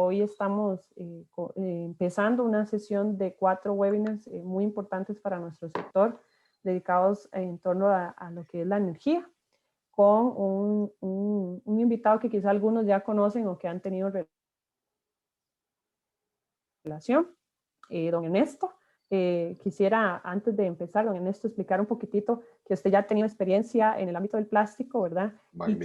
hoy estamos empezando una sesión de 4 webinars muy importantes para nuestro sector, dedicados en torno a lo que es la energía, con un invitado que quizá algunos ya conocen o que han tenido relación, don Ernesto. Quisiera, antes de empezar, don Ernesto, explicar un poquitito que usted ya ha tenido experiencia en el ámbito del plástico, ¿verdad? Magnífico. Y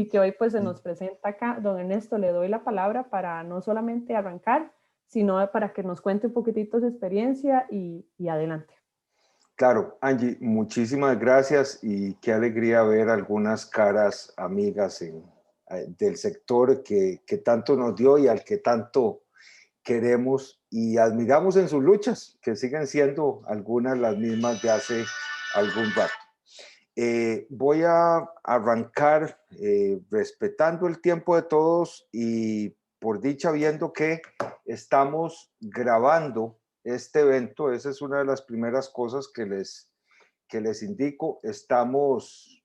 que hoy pues se nos presenta acá. Don Ernesto, le doy la palabra para no solamente arrancar, sino para que nos cuente un poquitito su experiencia y adelante. Claro, Angie, muchísimas gracias y qué alegría ver algunas caras amigas del sector que tanto nos dio y al que tanto queremos y admiramos en sus luchas, que siguen siendo algunas las mismas de hace algún rato. Voy a arrancar respetando el tiempo de todos y por dicha viendo que estamos grabando este evento. Esa es una de las primeras cosas que les indico. Estamos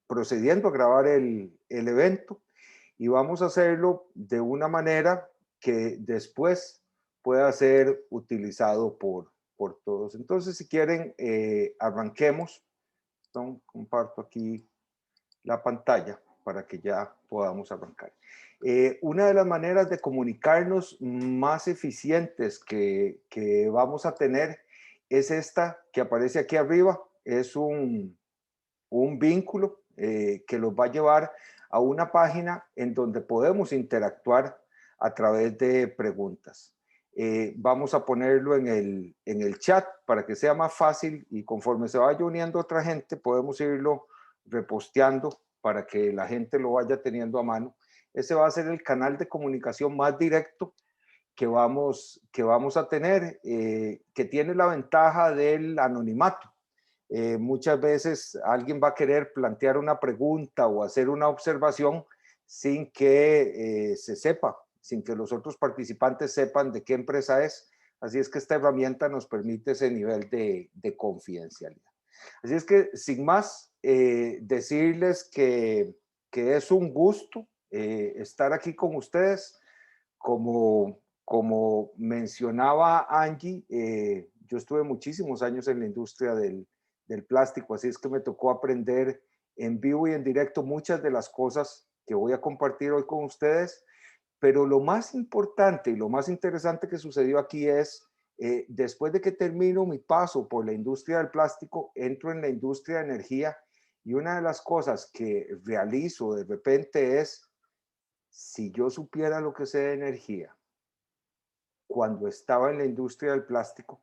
procediendo a grabar el evento y vamos a hacerlo de una manera que después pueda ser utilizado por todos. Entonces, si quieren, arranquemos. Entonces, comparto aquí la pantalla para que ya podamos arrancar. Una de las maneras de comunicarnos más eficientes que vamos a tener es esta que aparece aquí arriba. Es un vínculo que los va a llevar a una página en donde podemos interactuar a través de preguntas. Vamos a ponerlo en el chat para que sea más fácil y conforme se vaya uniendo otra gente podemos irlo reposteando para que la gente lo vaya teniendo a mano. Ese va a ser el canal de comunicación más directo que vamos a tener, que tiene la ventaja del anonimato. Muchas veces alguien va a querer plantear una pregunta o hacer una observación sin que se sepa, sin que los otros participantes sepan de qué empresa es. Así es que esta herramienta nos permite ese nivel de confidencialidad. Así es que, sin más, decirles que es un gusto estar aquí con ustedes. Como mencionaba Angie, yo estuve muchísimos años en la industria del plástico, así es que me tocó aprender en vivo y en directo muchas de las cosas que voy a compartir hoy con ustedes, pero lo más importante y lo más interesante que sucedió aquí es, después de que termino mi paso por la industria del plástico, entro en la industria de energía y una de las cosas que realizo de repente es, si yo supiera lo que sé de energía cuando estaba en la industria del plástico,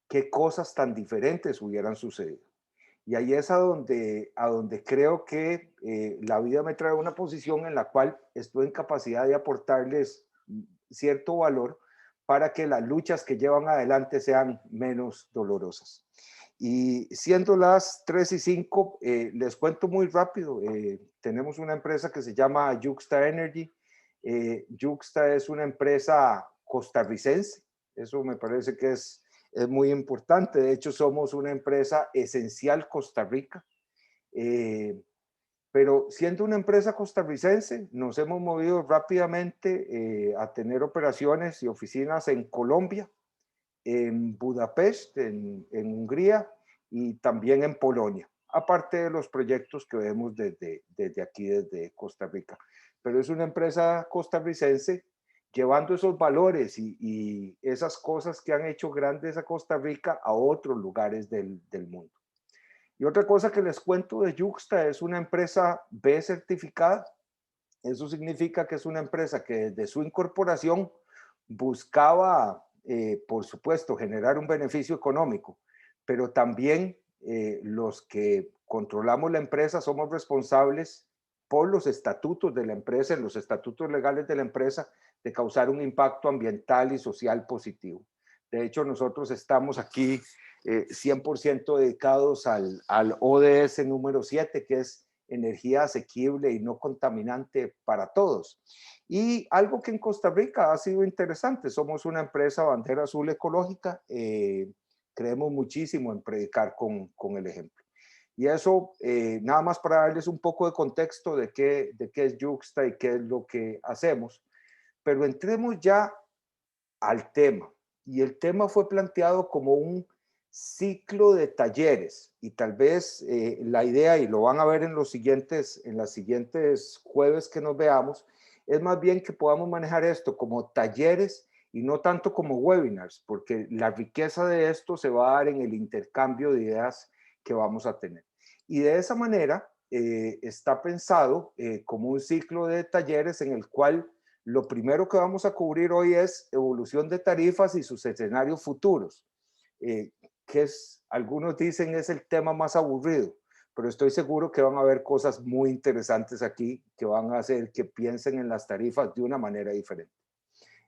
qué cosas tan diferentes hubieran sucedido. Y ahí es a donde creo que la vida me trae una posición en la cual estoy en capacidad de aportarles cierto valor para que las luchas que llevan adelante sean menos dolorosas. Y siendo las 3:05, les cuento muy rápido. Tenemos una empresa que se llama Yuxta Energy. Yuxta es una empresa costarricense. Eso me parece que es muy importante. De hecho, somos una empresa esencial Costa Rica. Pero siendo una empresa costarricense, nos hemos movido rápidamente a tener operaciones y oficinas en Colombia, en Budapest, en Hungría y también en Polonia, aparte de los proyectos que vemos desde aquí, desde Costa Rica. Pero es una empresa costarricense llevando esos valores y esas cosas que han hecho grandes a Costa Rica a otros lugares del mundo. Y otra cosa que les cuento de Yuxta, es una empresa B certificada. Eso significa que es una empresa que desde su incorporación buscaba, por supuesto, generar un beneficio económico, pero también los que controlamos la empresa somos responsables por los estatutos de la empresa, en los estatutos legales de la empresa, de causar un impacto ambiental y social positivo. De hecho, nosotros estamos aquí 100% dedicados al ODS número 7, que es energía asequible y no contaminante para todos. Y algo que en Costa Rica ha sido interesante, somos una empresa bandera azul ecológica, creemos muchísimo en predicar con el ejemplo. Y eso, nada más para darles un poco de contexto de qué es Yuxta y qué es lo que hacemos. Pero entremos ya al tema. Y el tema fue planteado como un ciclo de talleres. Y tal vez la idea, y lo van a ver en las siguientes jueves que nos veamos, es más bien que podamos manejar esto como talleres y no tanto como webinars, porque la riqueza de esto se va a dar en el intercambio de ideas que vamos a tener. Y de esa manera está pensado como un ciclo de talleres en el cual lo primero que vamos a cubrir hoy es evolución de tarifas y sus escenarios futuros, que algunos dicen es el tema más aburrido, pero estoy seguro que van a haber cosas muy interesantes aquí que van a hacer que piensen en las tarifas de una manera diferente.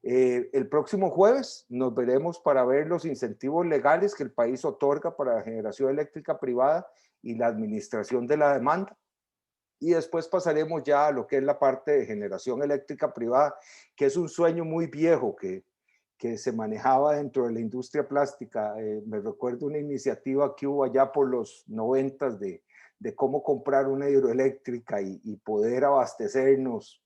El próximo jueves nos veremos para ver los incentivos legales que el país otorga para la generación eléctrica privada y la administración de la demanda. Y después pasaremos ya a lo que es la parte de generación eléctrica privada, que es un sueño muy viejo que se manejaba dentro de la industria plástica. Me recuerdo una iniciativa que hubo allá por los 90 de cómo comprar una hidroeléctrica y poder abastecernos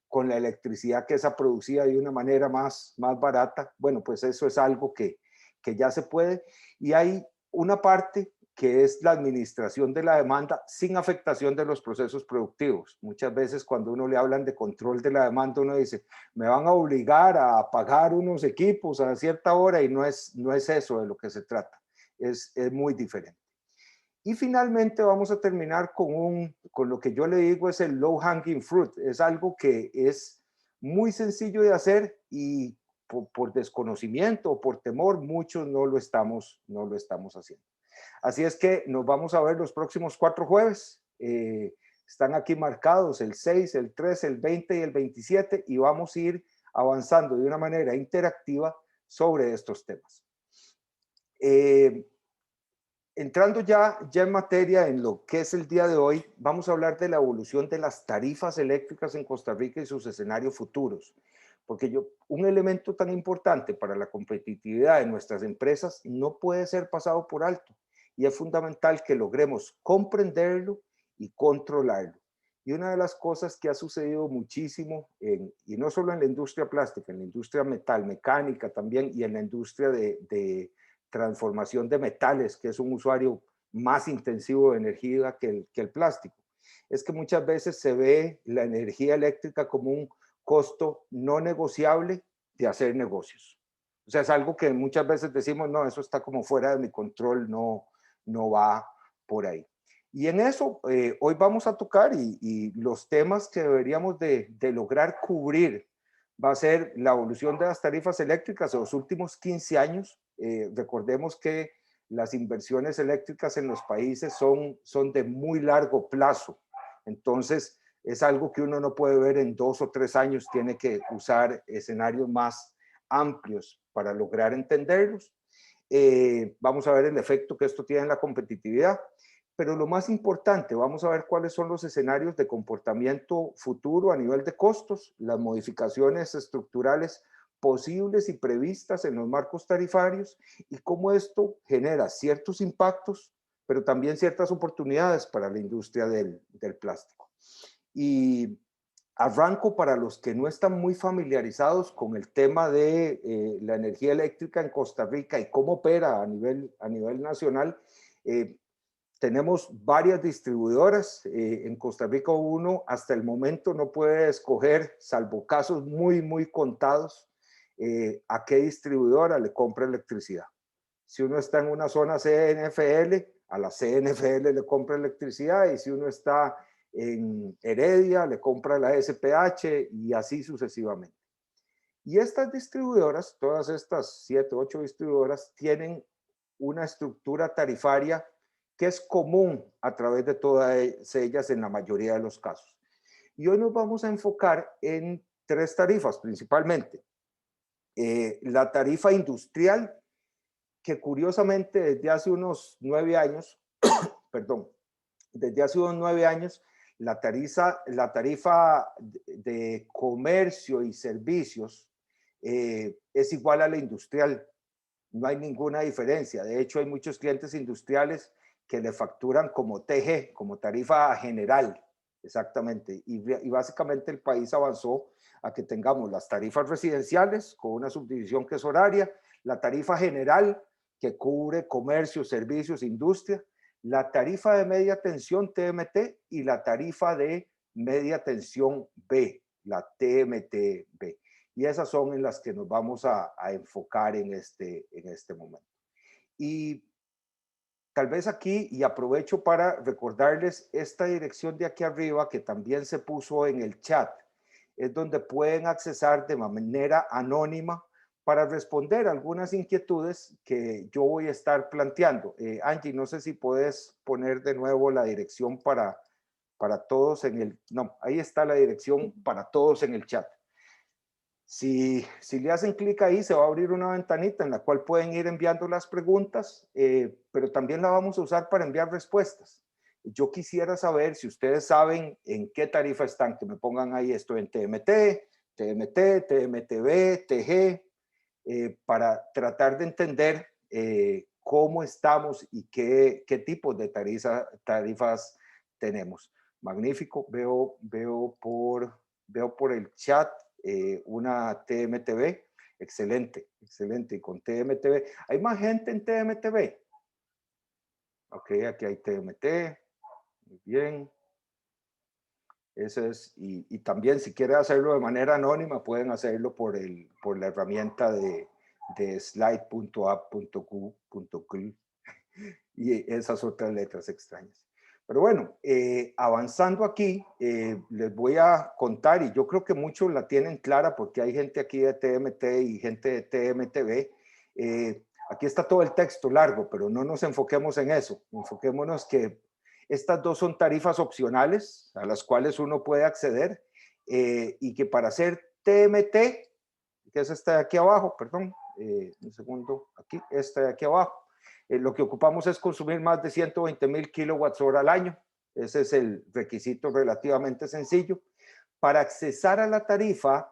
con la electricidad que esa producía de una manera más barata. Bueno, pues eso es algo que ya se puede. Y hay una parte que es la administración de la demanda sin afectación de los procesos productivos. Muchas veces cuando uno le hablan de control de la demanda, uno dice, me van a obligar a pagar unos equipos a cierta hora, y no es eso de lo que se trata, es muy diferente. Y finalmente vamos a terminar con lo que yo le digo es el low hanging fruit, es algo que es muy sencillo de hacer y por desconocimiento o por temor muchos no lo estamos haciendo. Así es que nos vamos a ver los próximos 4 jueves. Están aquí marcados el 6, el 13, el 20 y el 27 y vamos a ir avanzando de una manera interactiva sobre estos temas. Entrando ya en materia en lo que es el día de hoy, vamos a hablar de la evolución de las tarifas eléctricas en Costa Rica y sus escenarios futuros. Porque un elemento tan importante para la competitividad de nuestras empresas no puede ser pasado por alto. Y es fundamental que logremos comprenderlo y controlarlo. Y una de las cosas que ha sucedido muchísimo, y no solo en la industria plástica, en la industria metal, mecánica también, y en la industria de transformación de metales, que es un usuario más intensivo de energía que el plástico, es que muchas veces se ve la energía eléctrica como un costo no negociable de hacer negocios. O sea, es algo que muchas veces decimos, no, eso está como fuera de mi control, no va por ahí. Y en eso hoy vamos a tocar y los temas que deberíamos de lograr cubrir va a ser la evolución de las tarifas eléctricas en los últimos 15 años. Recordemos que las inversiones eléctricas en los países son de muy largo plazo. Entonces, es algo que uno no puede ver en 2 o 3 años, tiene que usar escenarios más amplios para lograr entenderlos. Vamos a ver el efecto que esto tiene en la competitividad, pero lo más importante, vamos a ver cuáles son los escenarios de comportamiento futuro a nivel de costos, las modificaciones estructurales posibles y previstas en los marcos tarifarios y cómo esto genera ciertos impactos, pero también ciertas oportunidades para la industria del plástico. Y arranco para los que no están muy familiarizados con el tema de la energía eléctrica en Costa Rica y cómo opera a nivel nacional. Tenemos varias distribuidoras. En Costa Rica uno hasta el momento no puede escoger, salvo casos muy contados, a qué distribuidora le compra electricidad. Si uno está en una zona CNFL, a la CNFL le compra electricidad, y si uno está en Heredia, le compra la SPH y así sucesivamente. Y estas distribuidoras, todas estas 7, 8 distribuidoras, tienen una estructura tarifaria que es común a través de todas ellas en la mayoría de los casos. Y hoy nos vamos a enfocar en 3 tarifas principalmente. La tarifa industrial, que curiosamente desde hace unos 9 años, perdón, desde hace unos 9 años, la tarifa de comercio y servicios es igual a la industrial. No hay ninguna diferencia. De hecho, hay muchos clientes industriales que le facturan como TG, como tarifa general, exactamente. Y básicamente el país avanzó a que tengamos las tarifas residenciales con una subdivisión que es horaria, la tarifa general que cubre comercio, servicios, industria, la tarifa de media tensión TMT y la tarifa de media tensión B, la TMT-B. Y esas son en las que nos vamos a enfocar en este momento. Y tal vez aquí, y aprovecho para recordarles esta dirección de aquí arriba que también se puso en el chat, es donde pueden accesar de manera anónima para responder algunas inquietudes que yo voy a estar planteando. Angie, no sé si puedes poner de nuevo la dirección para todos en el... No, ahí está la dirección para todos en el chat. Si le hacen clic ahí, se va a abrir una ventanita en la cual pueden ir enviando las preguntas, pero también la vamos a usar para enviar respuestas. Yo quisiera saber si ustedes saben en qué tarifa están, que me pongan ahí esto en TMT, TMT, TMTB, TG, para tratar de entender cómo estamos y qué tipos de tarifas tenemos. Magnífico, veo por el chat una TMTB, excelente, excelente. Y con TMTB, ¿hay más gente en TMTB? Ok, aquí hay TMT, muy bien. Eso es, y también si quieren hacerlo de manera anónima, pueden hacerlo por la herramienta de slide.app.q.cl y esas otras letras extrañas. Pero bueno, avanzando aquí, les voy a contar, y yo creo que muchos la tienen clara porque hay gente aquí de TMT y gente de TMTB. Aquí está todo el texto largo, pero no nos enfoquemos en eso. Enfoquémonos que estas dos son tarifas opcionales a las cuales uno puede acceder y que para hacer TMT, que es esta de aquí abajo, perdón, un segundo, aquí, esta de aquí abajo, lo que ocupamos es consumir más de 120,000 kilowatts hora al año. Ese es el requisito relativamente sencillo. Para accesar a la tarifa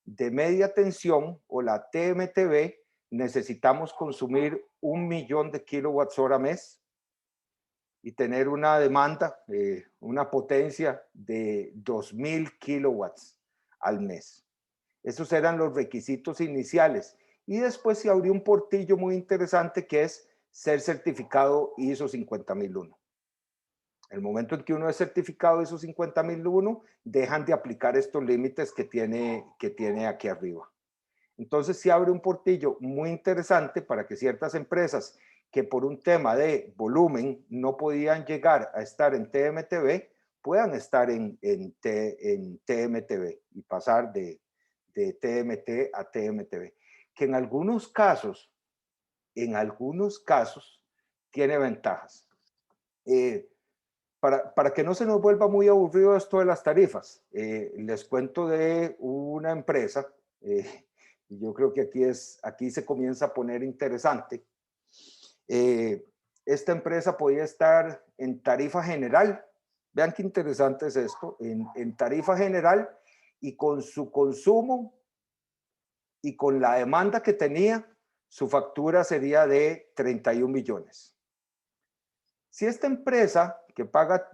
de media tensión o la TMTB, necesitamos consumir 1,000,000 de kilowatts hora mes y tener una demanda, una potencia de 2,000 kilowatts al mes. Esos eran los requisitos iniciales. Y después se abrió un portillo muy interesante que es ser certificado ISO 50001. El momento en que uno es certificado ISO 50001, dejan de aplicar estos límites que tiene aquí arriba. Entonces se abre un portillo muy interesante para que ciertas empresas que por un tema de volumen no podían llegar a estar en TMTB, puedan estar en TMTB y pasar de TMT a TMTB, que en algunos casos tiene ventajas. Para que no se nos vuelva muy aburrido esto de las tarifas, les cuento de una empresa, y yo creo que aquí se comienza a poner interesante. Esta empresa podía estar en tarifa general, vean qué interesante es esto, en tarifa general, y con su consumo y con la demanda que tenía, su factura sería de 31 millones. Si esta empresa que pagaba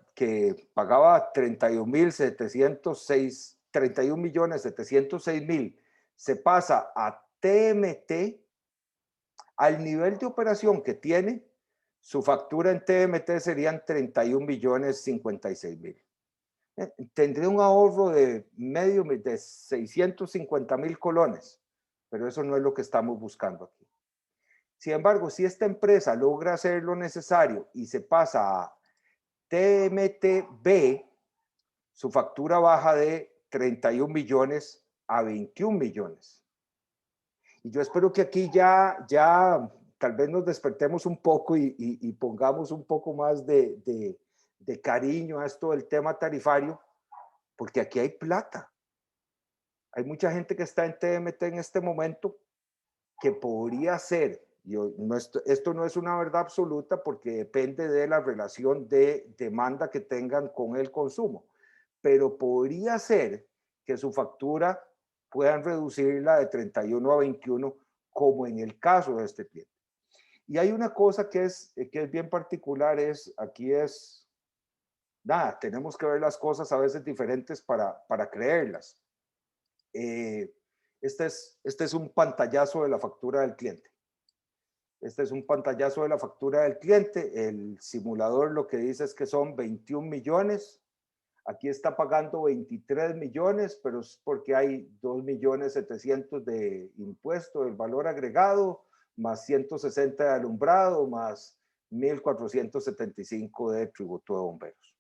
31,706,000 se pasa a TMT, al nivel de operación que tiene, su factura en TMT serían 31,056,000. Tendría un ahorro de de 650,000 colones, pero eso no es lo que estamos buscando aquí. Sin embargo, si esta empresa logra hacer lo necesario y se pasa a TMTB, su factura baja de 31 millones a 21 millones. Y yo espero que aquí ya tal vez nos despertemos un poco y pongamos un poco más de cariño a esto del tema tarifario, porque aquí hay plata. Hay mucha gente que está en TMT en este momento que podría ser, esto no es una verdad absoluta porque depende de la relación de demanda que tengan con el consumo, pero podría ser que su factura puedan reducirla de 31 a 21, como en el caso de este cliente. Y hay una cosa que es bien particular, aquí es, nada, tenemos que ver las cosas a veces diferentes para creerlas. Este es un pantallazo de la factura del cliente. Este es un pantallazo de la factura del cliente. El simulador lo que dice es que son 21 millones. Aquí está pagando 23 millones, pero es porque hay 2.700.000 de impuesto del valor agregado, más 160 de alumbrado, más 1.475 de tributo de bomberos.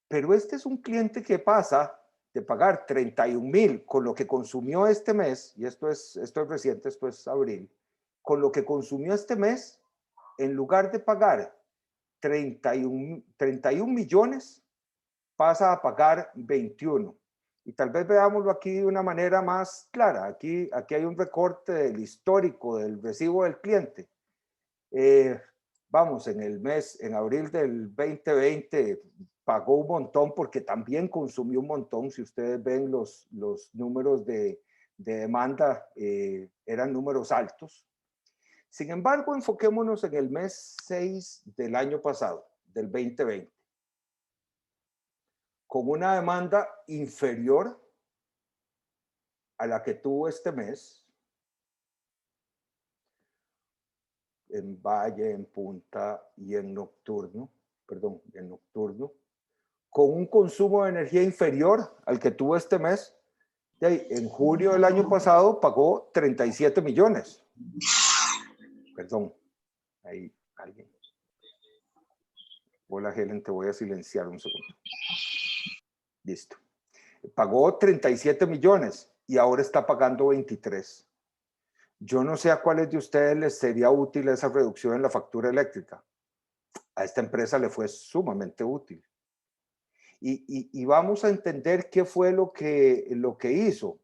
Pero este es un cliente que pasa de pagar 31.000 con lo que consumió este mes, y esto es reciente, esto es abril, con lo que consumió este mes, en lugar de pagar 31 millones, pasa a pagar 21. Y tal vez veámoslo aquí de una manera más clara. Aquí hay un recorte del histórico del recibo del cliente. Vamos, en abril del 2020 pagó un montón porque también consumió un montón. Si ustedes ven los números de demanda, eran números altos. Sin embargo, enfoquémonos en el mes 6 del año pasado, del 2020, con una demanda inferior a la que tuvo este mes, en valle, en punta y en nocturno, con un consumo de energía inferior al que tuvo este mes. En julio del año pasado pagó 37 millones. Perdón, ahí alguien. Hola Helen, te voy a silenciar un segundo. Listo. Pagó 37 millones y ahora está pagando 23. Yo no sé a cuáles de ustedes les sería útil esa reducción en la factura eléctrica. A esta empresa le fue sumamente útil. Y vamos a entender qué fue lo que hizo.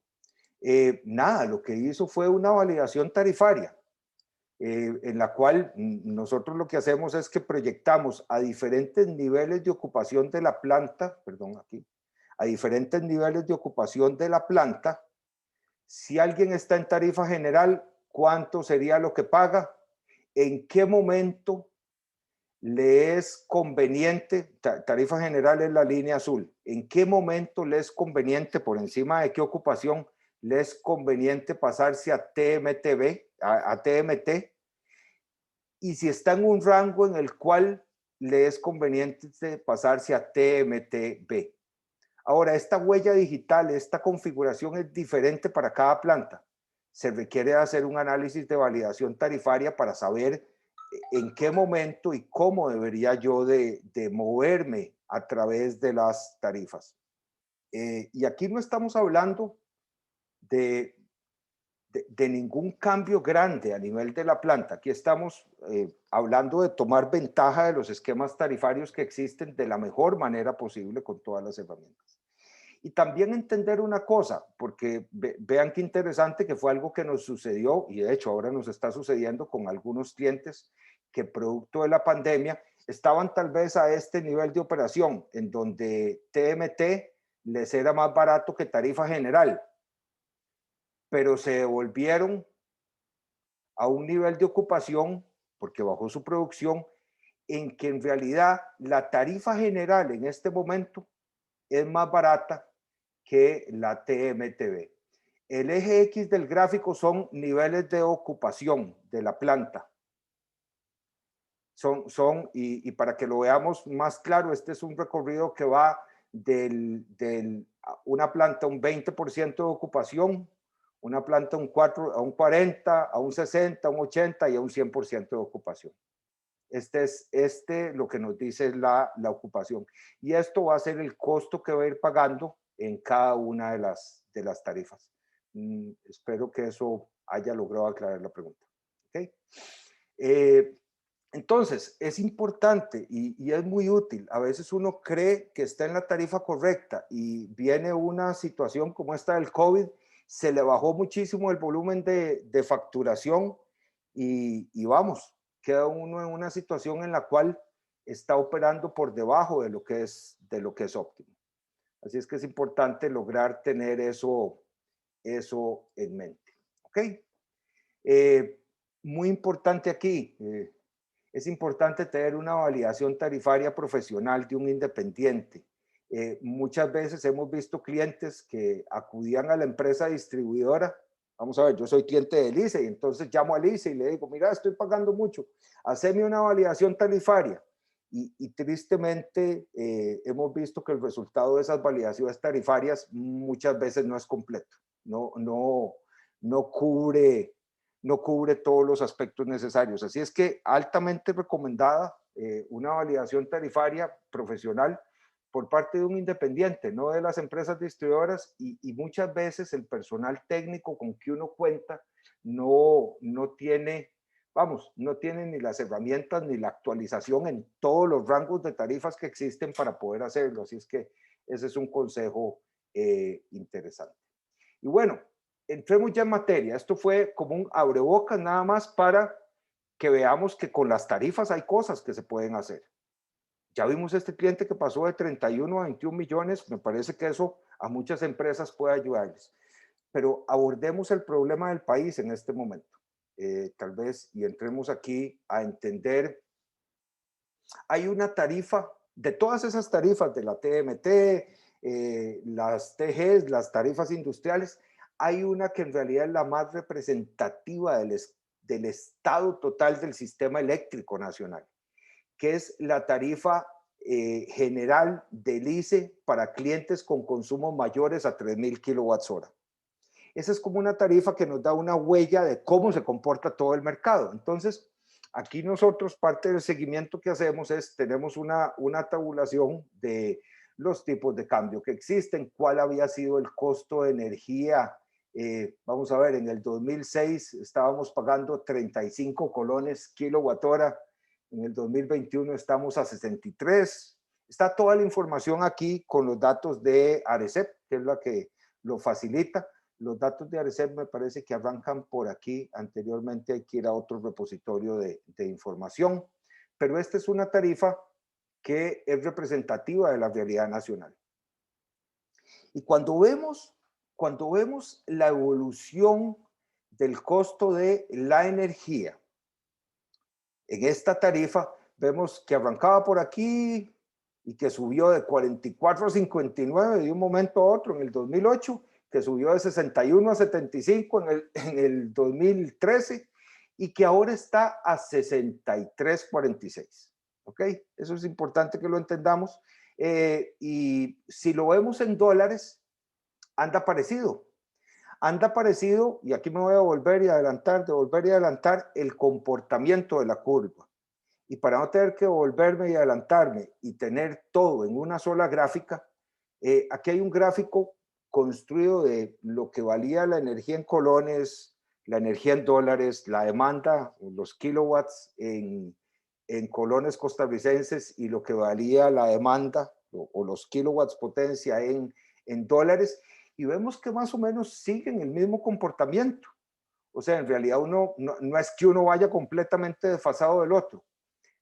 Nada, lo que hizo fue una validación tarifaria, en la cual nosotros lo que hacemos es que proyectamos a diferentes niveles de ocupación de la planta, a diferentes niveles de ocupación de la planta. Si alguien está en tarifa general, ¿cuánto sería lo que paga? ¿En qué momento le es conveniente? Tarifa general es la línea azul. ¿En qué momento le es conveniente, por encima de qué ocupación, le es conveniente pasarse a TMTB, a TMT? Y si está en un rango en el cual le es conveniente pasarse a TMTB. Ahora, esta huella digital, esta configuración es diferente para cada planta. Se requiere hacer un análisis de validación tarifaria para saber en qué momento y cómo debería yo de moverme a través de las tarifas. Y aquí no estamos hablando de ningún cambio grande a nivel de la planta. Aquí estamos hablando de tomar ventaja de los esquemas tarifarios que existen de la mejor manera posible con todas las herramientas. Y también entender una cosa, porque vean qué interesante que fue algo que nos sucedió, y de hecho ahora nos está sucediendo con algunos clientes que producto de la pandemia estaban tal vez a este nivel de operación, en donde TMT les era más barato que tarifa general, pero se devolvieron a un nivel de ocupación, porque bajó su producción, en que en realidad la tarifa general en este momento es más barata que la TMTB. El eje X del gráfico son niveles de ocupación de la planta. Y para que lo veamos más claro, este es un recorrido que va una planta un 20% de ocupación, una planta a un 40, a un 60, a un 80 y a un 100% de ocupación. Lo que nos dice es la ocupación. Y esto va a ser el costo que va a ir pagando en cada una de las tarifas. Espero que eso haya logrado aclarar la pregunta. ¿Okay? Entonces, es importante y es muy útil. A veces uno cree que está en la tarifa correcta y viene una situación como esta del COVID, se le bajó muchísimo el volumen de facturación y vamos, queda uno en una situación en la cual está operando por debajo de lo que es óptimo. Así es que es importante lograr tener eso en mente. ¿Ok? muy importante aquí, es importante tener una validación tarifaria profesional de un independiente. Muchas veces hemos visto clientes que acudían a la empresa distribuidora. Vamos a ver, yo soy cliente de ICE y entonces llamo al ICE y le digo, mira, estoy pagando mucho, haceme una validación tarifaria. Y tristemente hemos visto que el resultado de esas validaciones tarifarias muchas veces no es completo, no cubre todos los aspectos necesarios. Así es que altamente recomendada una validación tarifaria profesional por parte de un independiente, no de las empresas distribuidoras, y muchas veces el personal técnico con que uno cuenta no tiene, vamos, no tiene ni las herramientas ni la actualización en todos los rangos de tarifas que existen para poder hacerlo. Así es que ese es un consejo interesante. Y bueno, entremos ya en materia. Esto fue como un abrebocas nada más para que veamos que con las tarifas hay cosas que se pueden hacer. Ya vimos este cliente que pasó de 31 a 21 millones. Me parece que eso a muchas empresas puede ayudarles. Pero abordemos el problema del país en este momento. Tal vez, y entremos aquí a entender, hay una tarifa, de todas esas tarifas de la TMT, las TGs, las tarifas industriales, hay una que en realidad es la más representativa del estado total del sistema eléctrico nacional, que es la tarifa general del ICE para clientes con consumos mayores a 3,000 kilowatts hora. Esa es como una tarifa que nos da una huella de cómo se comporta todo el mercado. Entonces, aquí nosotros parte del seguimiento que hacemos es, tenemos una tabulación de los tipos de cambio que existen, cuál había sido el costo de energía. Vamos a ver, en el 2006 estábamos pagando 35 colones kilowatt hora, en el 2021 estamos a 63. Está toda la información aquí con los datos de ARECEP, que es la que lo facilita. Los datos de ARECEP me parece que arrancan por aquí. Anteriormente hay que ir a otro repositorio de información. Pero esta es una tarifa que es representativa de la realidad nacional. Y cuando vemos la evolución del costo de la energía en esta tarifa, vemos que arrancaba por aquí y que subió de 44 a 59 de un momento a otro en el 2008, que subió de 61 a 75 en el 2013 y que ahora está a 63.46. ¿Ok? Eso es importante que lo entendamos. Y si lo vemos en dólares, anda parecido. Anda parecido, y aquí me voy a volver y adelantar, el comportamiento de la curva. Y para no tener que volverme y adelantarme y tener todo en una sola gráfica, aquí hay un gráfico construido de lo que valía la energía en colones, la energía en dólares, la demanda, los kilowatts en colones costarricenses y lo que valía la demanda o los kilowatts potencia en dólares. Y vemos que más o menos siguen el mismo comportamiento. O sea, en realidad no es que uno vaya completamente desfasado del otro.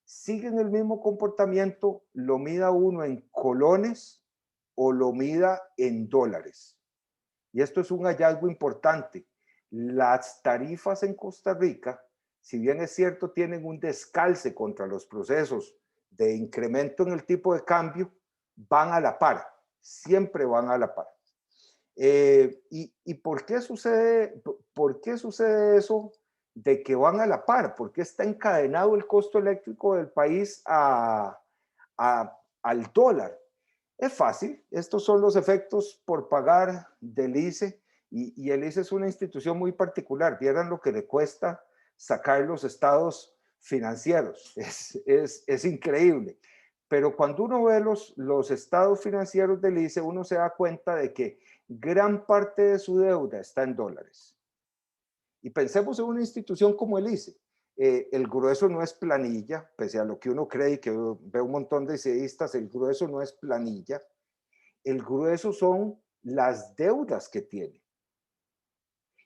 Siguen el mismo comportamiento, lo mida uno en colones o lo mida en dólares. Y esto es un hallazgo importante. Las tarifas en Costa Rica, si bien es cierto, tienen un descalce contra los procesos de incremento en el tipo de cambio, van a la par, siempre van a la par. ¿Y por qué sucede eso de que van a la par? ¿Por qué está encadenado el costo eléctrico del país al dólar? Es fácil, estos son los efectos por pagar del ICE, y el ICE es una institución muy particular. Vieran lo que le cuesta sacar los estados financieros, es increíble. Pero cuando uno ve los estados financieros del ICE, uno se da cuenta de que gran parte de su deuda está en dólares. Y pensemos en una institución como el ICE. El grueso no es planilla, pese a lo que uno cree y que ve un montón de ICEístas, el grueso no es planilla. El grueso son las deudas que tiene.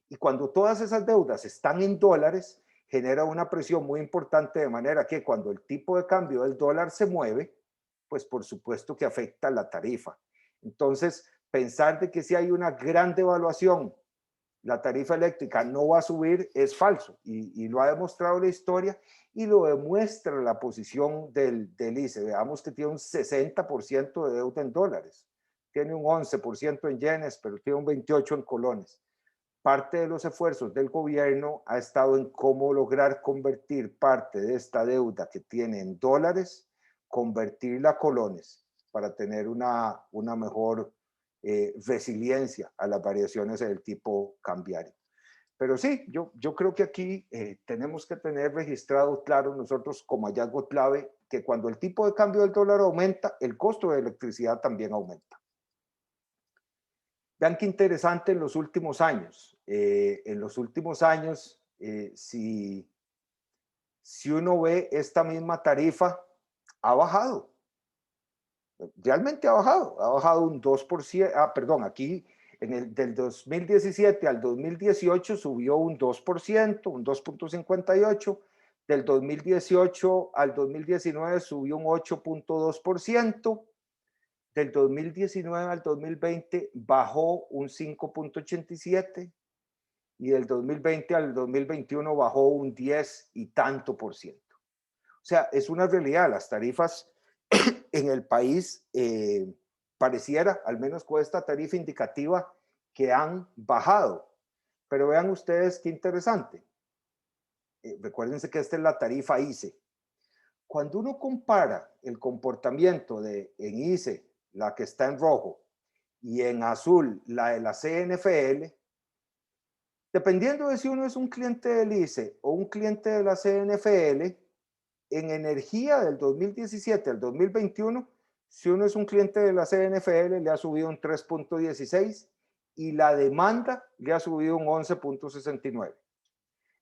Y cuando todas esas deudas están en dólares, genera una presión muy importante, de manera que cuando el tipo de cambio del dólar se mueve, pues por supuesto que afecta la tarifa. Entonces, pensar de que si hay una gran devaluación la tarifa eléctrica no va a subir es falso y lo ha demostrado la historia y lo demuestra la posición del ICE. Veamos que tiene un 60% de deuda en dólares, tiene un 11% en yenes, pero tiene un 28% en colones. Parte de los esfuerzos del gobierno ha estado en cómo lograr convertir parte de esta deuda que tiene en dólares, convertirla a colones para tener una mejor resiliencia a las variaciones del tipo cambiario. Pero sí, yo creo que aquí tenemos que tener registrado claro nosotros como hallazgo clave que cuando el tipo de cambio del dólar aumenta, el costo de electricidad también aumenta. Vean qué interesante en los últimos años. En los últimos años, si uno ve esta misma tarifa, ha bajado. Realmente ha bajado un 2%, perdón, aquí del 2017 al 2018 subió un 2%, un 2.58%, del 2018 al 2019 subió un 8.2%, del 2019 al 2020 bajó un 5.87% y del 2020 al 2021 bajó un 10 y tanto %. O sea, es una realidad, las tarifas en el país pareciera, al menos con esta tarifa indicativa, que han bajado. Pero vean ustedes qué interesante. Recuérdense que esta es la tarifa ICE. Cuando uno compara el comportamiento en ICE, la que está en rojo, y en azul, la de la CNFL, dependiendo de si uno es un cliente del ICE o un cliente de la CNFL, en energía del 2017 al 2021, si uno es un cliente de la CNFL, le ha subido un 3.16 y la demanda le ha subido un 11.69.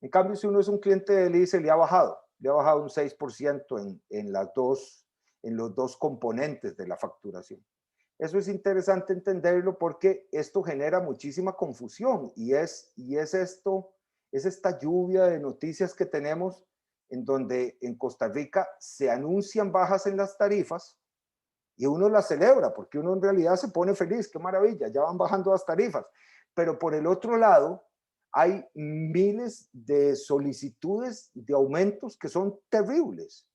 En cambio, si uno es un cliente del ICE, le ha bajado un 6% en los dos componentes de la facturación. Eso es interesante entenderlo porque esto genera muchísima confusión y es esta lluvia de noticias que tenemos en donde en Costa Rica se anuncian bajas en las tarifas y uno las celebra porque uno en realidad se pone feliz, qué maravilla, ya van bajando las tarifas. Pero por el otro lado, hay miles de solicitudes de aumentos que son terribles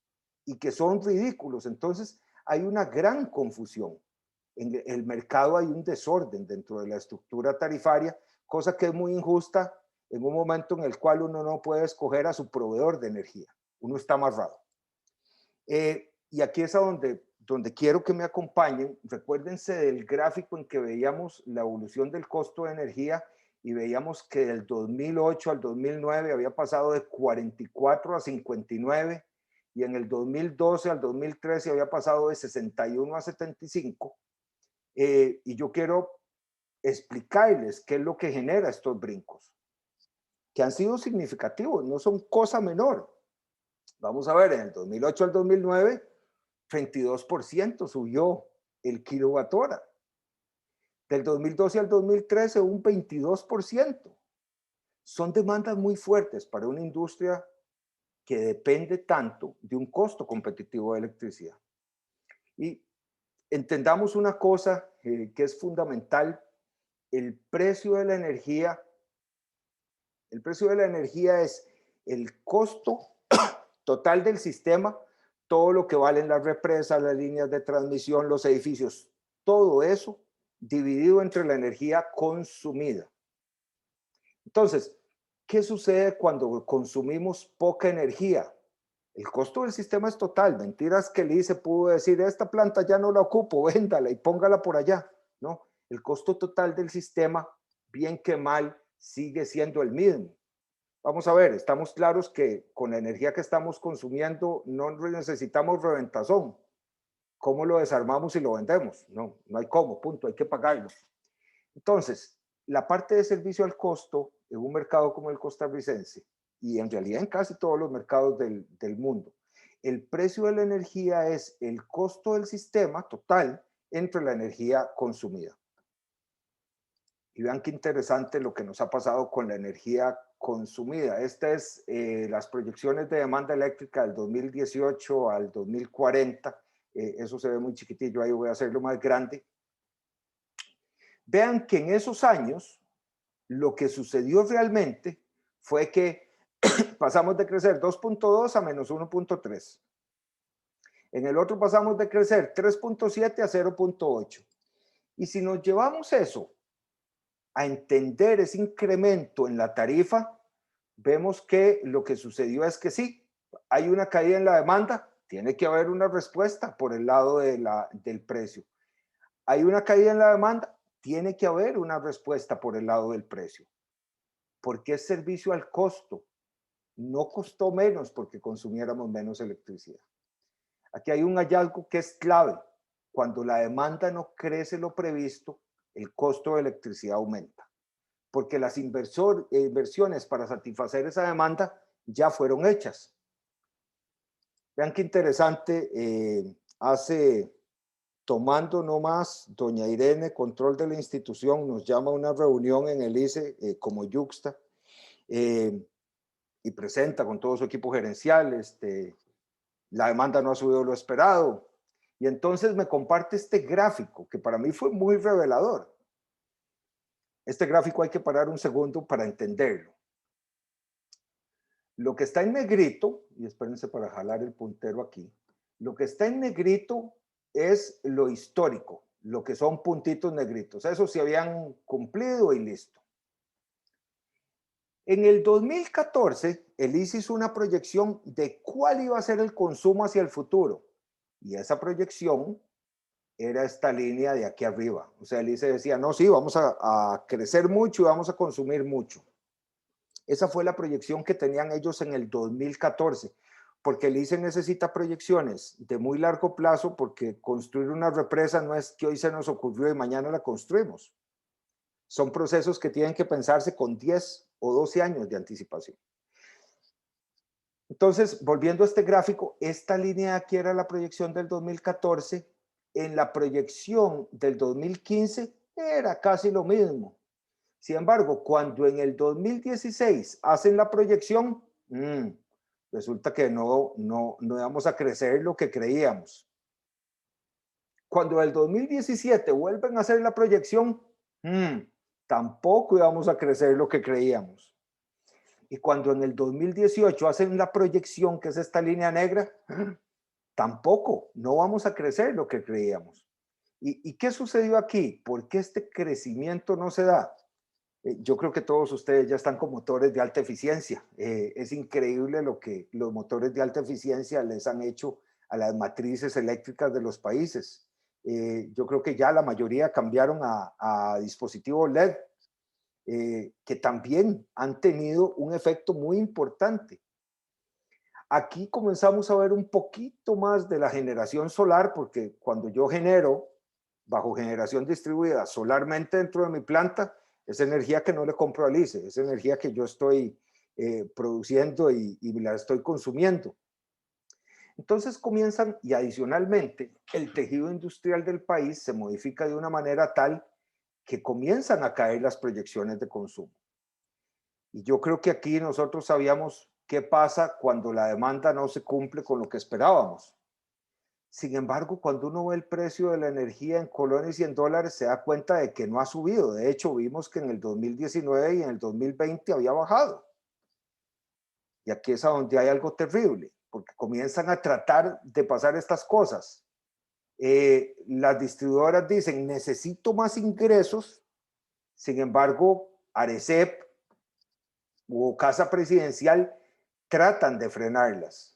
y que son ridículos. Entonces, hay una gran confusión. En el mercado hay un desorden dentro de la estructura tarifaria, cosa que es muy injusta en un momento en el cual uno no puede escoger a su proveedor de energía. Uno está amarrado. Y aquí es a donde quiero que me acompañen. Recuérdense del gráfico en que veíamos la evolución del costo de energía y veíamos que del 2008 al 2009 había pasado de 44 a 59 y en el 2012 al 2013 había pasado de 61 a 75. Y yo quiero explicarles qué es lo que genera estos brincos, que han sido significativos, no son cosa menor. Vamos a ver, en el 2008 al 2009, 32% subió el kilowatt hora. Del 2012 al 2013, un 22%. Son demandas muy fuertes para una industria que depende tanto de un costo competitivo de electricidad. Y entendamos una cosa que es fundamental, el precio de la energía es el costo total del sistema, todo lo que valen las represas, las líneas de transmisión, los edificios, todo eso dividido entre la energía consumida. Entonces, ¿qué sucede cuando consumimos poca energía? El costo del sistema es total. Mentiras que el ICE pudo decir, esta planta ya no la ocupo, véndala y póngala por allá. No, el costo total del sistema, bien que mal, sigue siendo el mismo. Vamos a ver, estamos claros que con la energía que estamos consumiendo no necesitamos reventazón. ¿Cómo lo desarmamos y lo vendemos? No, no hay cómo, punto, hay que pagarlo. Entonces, la parte de servicio al costo en un mercado como el costarricense, y en realidad en casi todos los mercados del mundo, el precio de la energía es el costo del sistema total entre la energía consumida. Y vean qué interesante lo que nos ha pasado con la energía consumida. Estas es las proyecciones de demanda eléctrica del 2018 al 2040. Eso se ve muy chiquitillo, ahí voy a hacerlo más grande. Vean que en esos años lo que sucedió realmente fue que pasamos de crecer 2.2 a menos 1.3. En el otro pasamos de crecer 3.7 a 0.8. Y si nos llevamos eso a entender ese incremento en la tarifa, vemos que lo que sucedió es que sí, hay una caída en la demanda, tiene que haber una respuesta por el lado del precio. Hay una caída en la demanda, tiene que haber una respuesta por el lado del precio. Porque es servicio al costo. No costó menos porque consumiéramos menos electricidad. Aquí hay un hallazgo que es clave. Cuando la demanda no crece lo previsto, el costo de electricidad aumenta. Porque las inversiones para satisfacer esa demanda ya fueron hechas. Vean qué interesante, tomando nomás, doña Irene, control de la institución, nos llama a una reunión en el ICE como Yuxta y presenta con todo su equipo gerencial, la demanda no ha subido lo esperado. Y entonces me comparte este gráfico que para mí fue muy revelador. Este gráfico hay que parar un segundo para entenderlo. Lo que está en negrito, y espérense para jalar el puntero aquí, lo que está en negrito es lo histórico, lo que son puntitos negritos. Eso se habían cumplido y listo. En el 2014, el ICE hizo una proyección de cuál iba a ser el consumo hacia el futuro. Y esa proyección era esta línea de aquí arriba. O sea, el ICE decía, no, sí, vamos a crecer mucho y vamos a consumir mucho. Esa fue la proyección que tenían ellos en el 2014, porque el ICE necesita proyecciones de muy largo plazo, porque construir una represa no es que hoy se nos ocurrió y mañana la construimos. Son procesos que tienen que pensarse con 10 o 12 años de anticipación. Entonces, volviendo a este gráfico, esta línea aquí era la proyección del 2014. En la proyección del 2015 era casi lo mismo. Sin embargo, cuando en el 2016 hacen la proyección, resulta que no íbamos a crecer lo que creíamos. Cuando en el 2017 vuelven a hacer la proyección, tampoco íbamos a crecer lo que creíamos. Y cuando en el 2018 hacen la proyección, que es esta línea negra, tampoco, no vamos a crecer lo que creíamos. ¿Y qué sucedió aquí? ¿Por qué este crecimiento no se da? Yo creo que todos ustedes ya están con motores de alta eficiencia. Es increíble lo que los motores de alta eficiencia les han hecho a las matrices eléctricas de los países. Yo creo que ya la mayoría cambiaron a dispositivos LED, que también han tenido un efecto muy importante. Aquí comenzamos a ver un poquito más de la generación solar, porque cuando yo genero, bajo generación distribuida, solarmente dentro de mi planta, es energía que no le compro al ICE, es energía que yo estoy produciendo y la estoy consumiendo. Entonces comienzan, y adicionalmente, el tejido industrial del país se modifica de una manera tal que comienzan a caer las proyecciones de consumo. Y yo creo que aquí nosotros sabíamos qué pasa cuando la demanda no se cumple con lo que esperábamos. Sin embargo, cuando uno ve el precio de la energía en colones y en dólares, se da cuenta de que no ha subido. De hecho, vimos que en el 2019 y en el 2020 había bajado. Y aquí es a donde hay algo terrible, porque comienzan a tratar de pasar estas cosas. Las distribuidoras dicen, necesito más ingresos. Sin embargo, Arecep o Casa Presidencial tratan de frenarlas.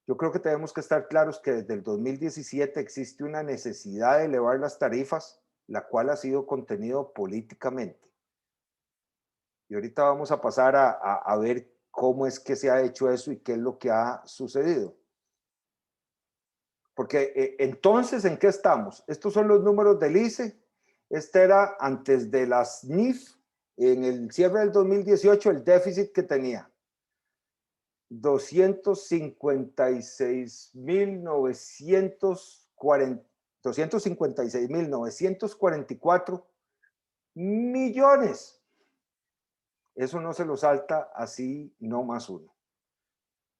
Yo creo que tenemos que estar claros que desde el 2017 existe una necesidad de elevar las tarifas, la cual ha sido contenido políticamente. Y ahorita vamos a pasar a ver cómo es que se ha hecho eso y qué es lo que ha sucedido. Porque entonces, ¿en qué estamos? Estos son los números del ICE. Este era antes de las NIF, en el cierre del 2018, el déficit que tenía. 256.944 millones. Eso no se lo salta así, no más uno.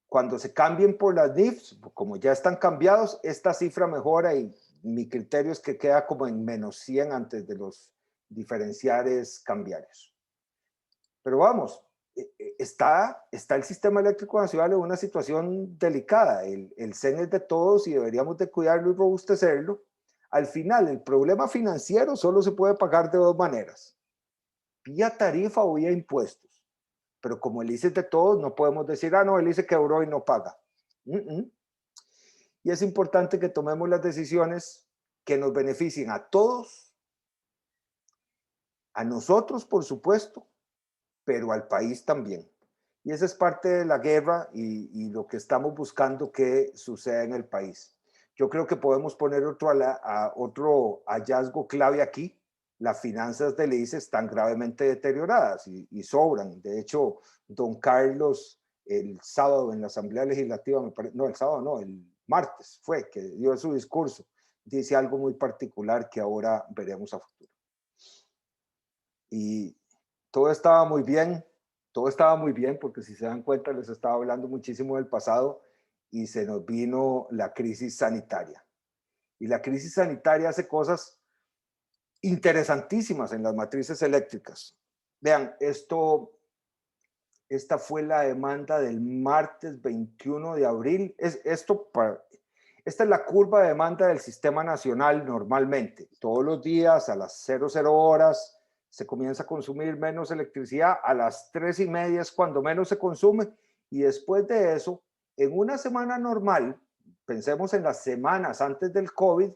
Cuando se cambien por las NIFs, como ya están cambiados, esta cifra mejora y mi criterio es que queda como en menos 100 antes de los diferenciales cambiarios. Pero vamos, está el sistema eléctrico nacional en una situación delicada. El CEN es de todos y deberíamos de cuidarlo y robustecerlo. Al final, el problema financiero solo se puede pagar de dos maneras: vía tarifa o vía impuestos. Pero como el ICE es de todos, no podemos decir, no, el ICE quebró y no paga. Y es importante que tomemos las decisiones que nos beneficien a todos, a nosotros, por supuesto, pero al país también. Y esa es parte de la guerra y lo que estamos buscando que suceda en el país. Yo creo que podemos poner otro hallazgo clave aquí. Las finanzas del ICE están gravemente deterioradas y sobran. De hecho, don Carlos, el sábado en la Asamblea Legislativa, el martes fue que dio su discurso, dice algo muy particular que ahora veremos a futuro. Y todo estaba muy bien porque si se dan cuenta les estaba hablando muchísimo del pasado y se nos vino la crisis sanitaria. Y la crisis sanitaria hace cosas interesantísimas en las matrices eléctricas. Vean, esta fue la demanda del martes 21 de abril. Esta es la curva de demanda del sistema nacional normalmente. Todos los días a las 00 horas se comienza a consumir menos electricidad, a las 3:30 es cuando menos se consume, y después de eso, en una semana normal, pensemos en las semanas antes del COVID,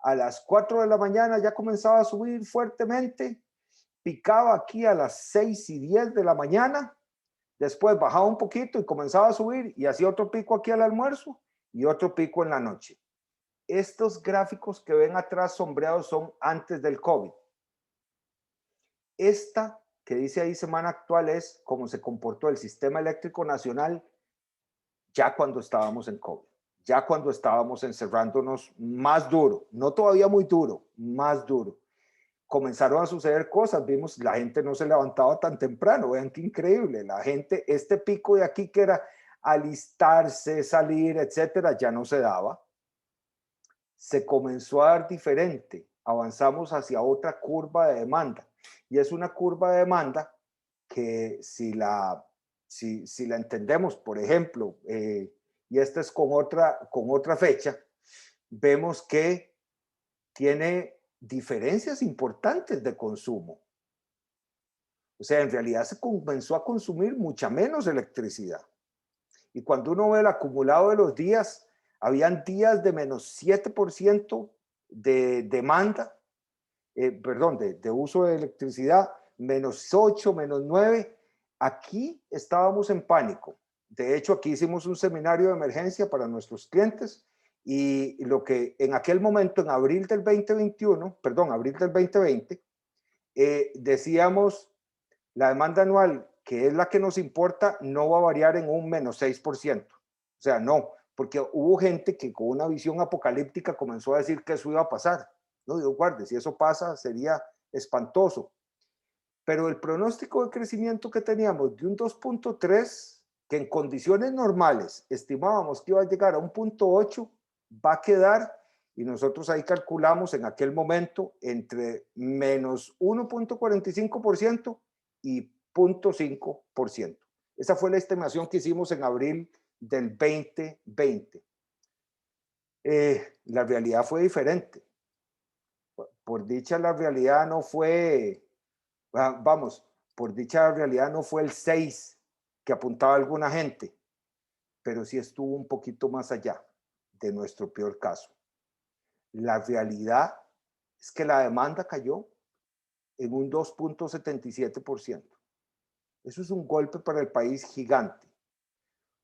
a las 4 de la mañana ya comenzaba a subir fuertemente, picaba aquí a las 6:10 de la mañana, después bajaba un poquito y comenzaba a subir y hacía otro pico aquí al almuerzo y otro pico en la noche. Estos gráficos que ven atrás sombreados son antes del COVID. Esta que dice ahí semana actual es cómo se comportó el sistema eléctrico nacional ya cuando estábamos en COVID, ya cuando estábamos encerrándonos más duro, no todavía muy duro, más duro. Comenzaron a suceder cosas, vimos, la gente no se levantaba tan temprano, vean qué increíble, la gente, este pico de aquí que era alistarse, salir, etcétera, ya no se daba. Se comenzó a dar diferente, avanzamos hacia otra curva de demanda, y es una curva de demanda que si la entendemos, por ejemplo, y esta es con otra fecha, vemos que tiene diferencias importantes de consumo. O sea, en realidad se comenzó a consumir mucha menos electricidad. Y cuando uno ve el acumulado de los días, habían días de menos 7% de demanda, de uso de electricidad, menos 8, menos 9. Aquí estábamos en pánico. De hecho, aquí hicimos un seminario de emergencia para nuestros clientes y lo que en aquel momento, en abril del 2020, decíamos, la demanda anual, que es la que nos importa, no va a variar en un menos 6%. O sea, no, porque hubo gente que con una visión apocalíptica comenzó a decir que eso iba a pasar. No, Dios guarde, si eso pasa sería espantoso. Pero el pronóstico de crecimiento que teníamos de un 2.3, que en condiciones normales estimábamos que iba a llegar a un 0.8, va a quedar, y nosotros ahí calculamos en aquel momento entre menos 1.45% y 0.5%. Esa fue la estimación que hicimos en abril del 2020. La realidad fue diferente. Por dicha, la realidad no fue, por dicha, la realidad no fue el 6 que apuntaba alguna gente, pero sí estuvo un poquito más allá de nuestro peor caso. La realidad es que la demanda cayó en un 2.77%. Eso es un golpe para el país gigante.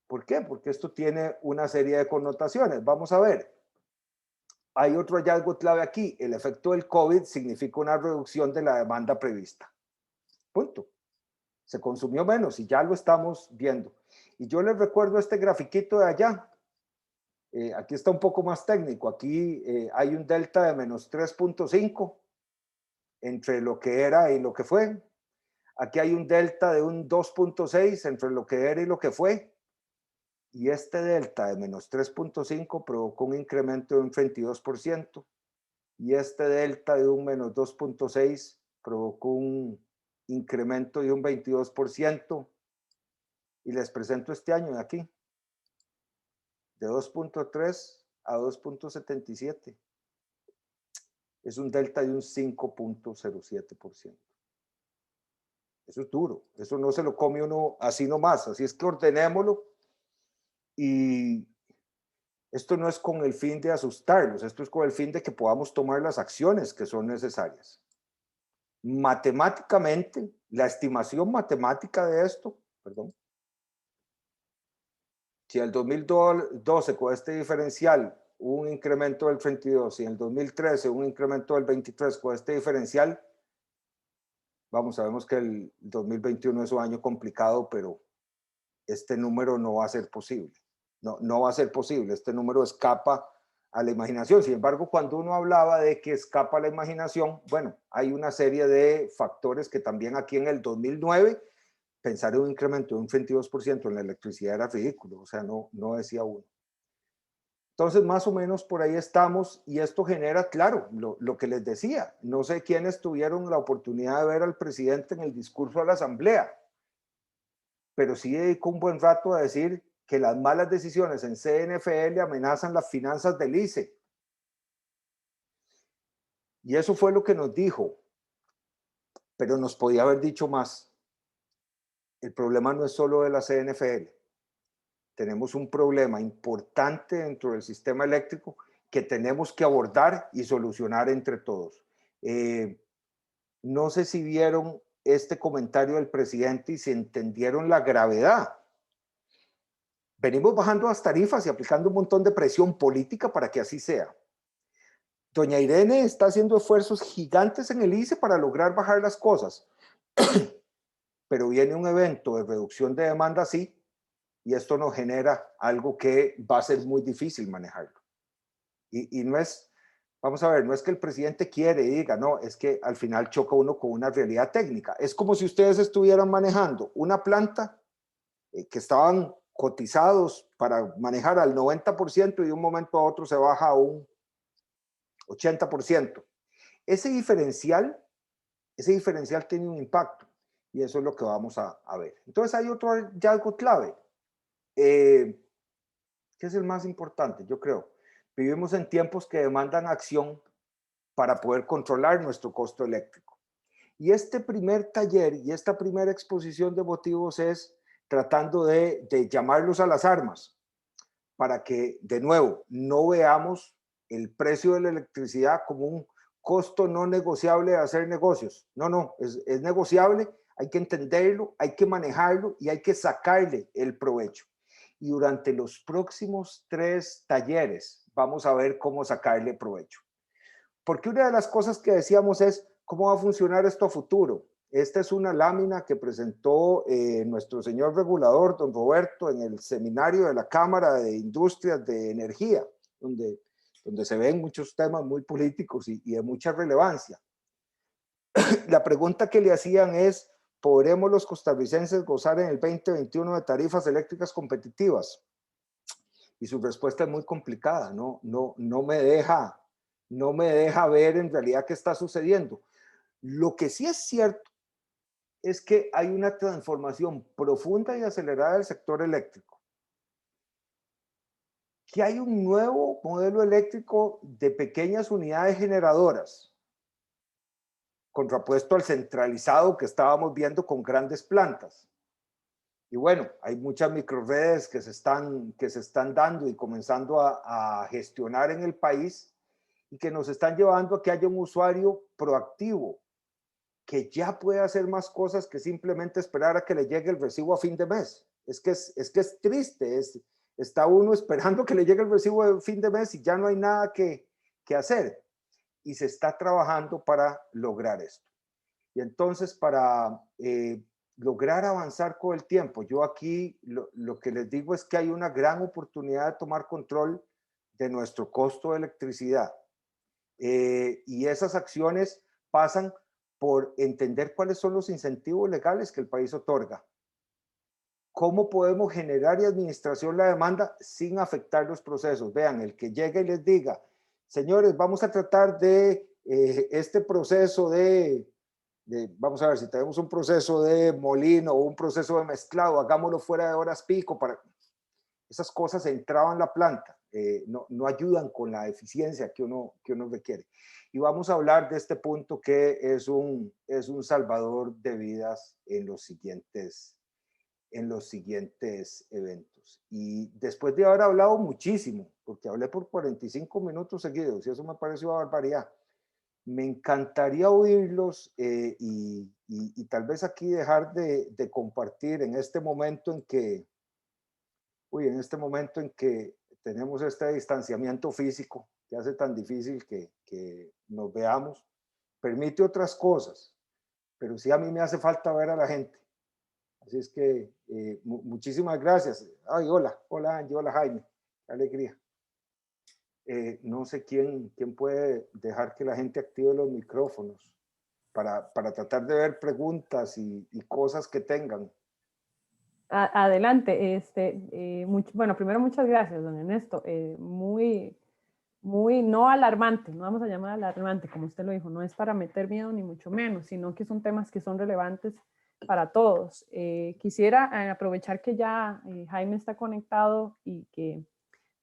¿Por qué? Porque esto tiene una serie de connotaciones. Vamos a ver. Hay otro hallazgo clave aquí. El efecto del COVID significa una reducción de la demanda prevista. Punto. Se consumió menos y ya lo estamos viendo. Y yo les recuerdo este grafiquito de allá. Aquí está un poco más técnico. Aquí hay un delta de menos 3.5 entre lo que era y lo que fue. Aquí hay un delta de un 2.6 entre lo que era y lo que fue. Y este delta de menos 3.5 provocó un incremento de un 32%. Y este delta de un menos 2.6 provocó un incremento de un 22%, y les presento este año de aquí, de 2.3 a 2.77. Es un delta de un 5.07%. Eso es duro, eso no se lo come uno así nomás, así es que ordenémoslo, y esto no es con el fin de asustarlos, esto es con el fin de que podamos tomar las acciones que son necesarias. Matemáticamente, la estimación matemática de esto, perdón, si el 2012 con este diferencial hubo un incremento del 32 y en el 2013 un incremento del 23 con este diferencial, vamos, sabemos que el 2021 es un año complicado, pero este número no va a ser posible. No va a ser posible, este número escapa a la imaginación. Sin embargo, cuando uno hablaba de que escapa a la imaginación, bueno, hay una serie de factores que también aquí en el 2009, pensar en un incremento de un 22% en la electricidad era ridículo, o sea, no decía uno. Entonces, más o menos por ahí estamos, y esto genera, claro, lo que les decía, no sé quiénes tuvieron la oportunidad de ver al presidente en el discurso a la asamblea, pero sí dedicó un buen rato a decir que las malas decisiones en CNFL amenazan las finanzas del ICE. Y eso fue lo que nos dijo, pero nos podía haber dicho más. El problema no es solo de la CNFL. Tenemos un problema importante dentro del sistema eléctrico que tenemos que abordar y solucionar entre todos. No sé si vieron este comentario del presidente y si entendieron la gravedad. Venimos bajando las tarifas y aplicando un montón de presión política para que así sea. Doña Irene está haciendo esfuerzos gigantes en el ICE para lograr bajar las cosas, pero viene un evento de reducción de demanda así, y esto nos genera algo que va a ser muy difícil manejarlo. Y no es, vamos a ver, no es que el presidente quiere y diga, no, es que al final choca uno con una realidad técnica. Es como si ustedes estuvieran manejando una planta que estaban cotizados para manejar al 90% y de un momento a otro se baja a un 80%. Ese diferencial tiene un impacto, y eso es lo que vamos a ver. Entonces hay otro hallazgo clave, que es el más importante, yo creo. Vivimos en tiempos que demandan acción para poder controlar nuestro costo eléctrico. Y este primer taller y esta primera exposición de motivos es tratando de llamarlos a las armas, para que, de nuevo, no veamos el precio de la electricidad como un costo no negociable de hacer negocios. No, es negociable, hay que entenderlo, hay que manejarlo y hay que sacarle el provecho. Y durante los próximos 3 talleres vamos a ver cómo sacarle provecho. Porque una de las cosas que decíamos es, ¿cómo va a funcionar esto a futuro? Esta es una lámina que presentó nuestro señor regulador, don Roberto, en el seminario de la Cámara de Industrias de Energía, donde se ven muchos temas muy políticos y de mucha relevancia. La pregunta que le hacían es, ¿podremos los costarricenses gozar en el 2021 de tarifas eléctricas competitivas? Y su respuesta es muy complicada, no me deja ver en realidad qué está sucediendo. Lo que sí es cierto es que hay una transformación profunda y acelerada del sector eléctrico, que hay un nuevo modelo eléctrico de pequeñas unidades generadoras, contrapuesto al centralizado que estábamos viendo con grandes plantas. Y bueno, hay muchas microredes que se están dando y comenzando a gestionar en el país, y que nos están llevando a que haya un usuario proactivo, que ya puede hacer más cosas que simplemente esperar a que le llegue el recibo a fin de mes. Es que es triste, está uno esperando que le llegue el recibo de fin de mes y ya no hay nada que hacer. Y se está trabajando para lograr esto. Y entonces, para lograr avanzar con el tiempo, yo aquí lo que les digo es que hay una gran oportunidad de tomar control de nuestro costo de electricidad. Y esas acciones pasan por entender cuáles son los incentivos legales que el país otorga. ¿Cómo podemos generar y administración la demanda sin afectar los procesos? Vean, el que llegue y les diga, señores, vamos a tratar de este proceso de vamos a ver, si tenemos un proceso de molino o un proceso de mezclado, hagámoslo fuera de horas pico. Esas cosas entraban en la planta, no ayudan con la eficiencia que uno requiere. Y vamos a hablar de este punto que es un salvador de vidas en los siguientes eventos. Y después de haber hablado muchísimo, porque hablé por 45 minutos seguidos, y eso me pareció una barbaridad, me encantaría oírlos y tal vez aquí dejar de compartir en este momento en que, tenemos este distanciamiento físico que hace tan difícil que nos veamos, permite otras cosas, pero sí a mí me hace falta ver a la gente. Así es que muchísimas gracias. Ay, hola Angie, hola Jaime, qué alegría. No sé quién puede dejar que la gente active los micrófonos para tratar de ver preguntas y cosas que tengan. Adelante. Bueno, primero muchas gracias, don Ernesto. Muy no alarmante, no vamos a llamar alarmante, como usted lo dijo, no es para meter miedo ni mucho menos, sino que son temas que son relevantes para todos. Quisiera aprovechar que ya Jaime está conectado y que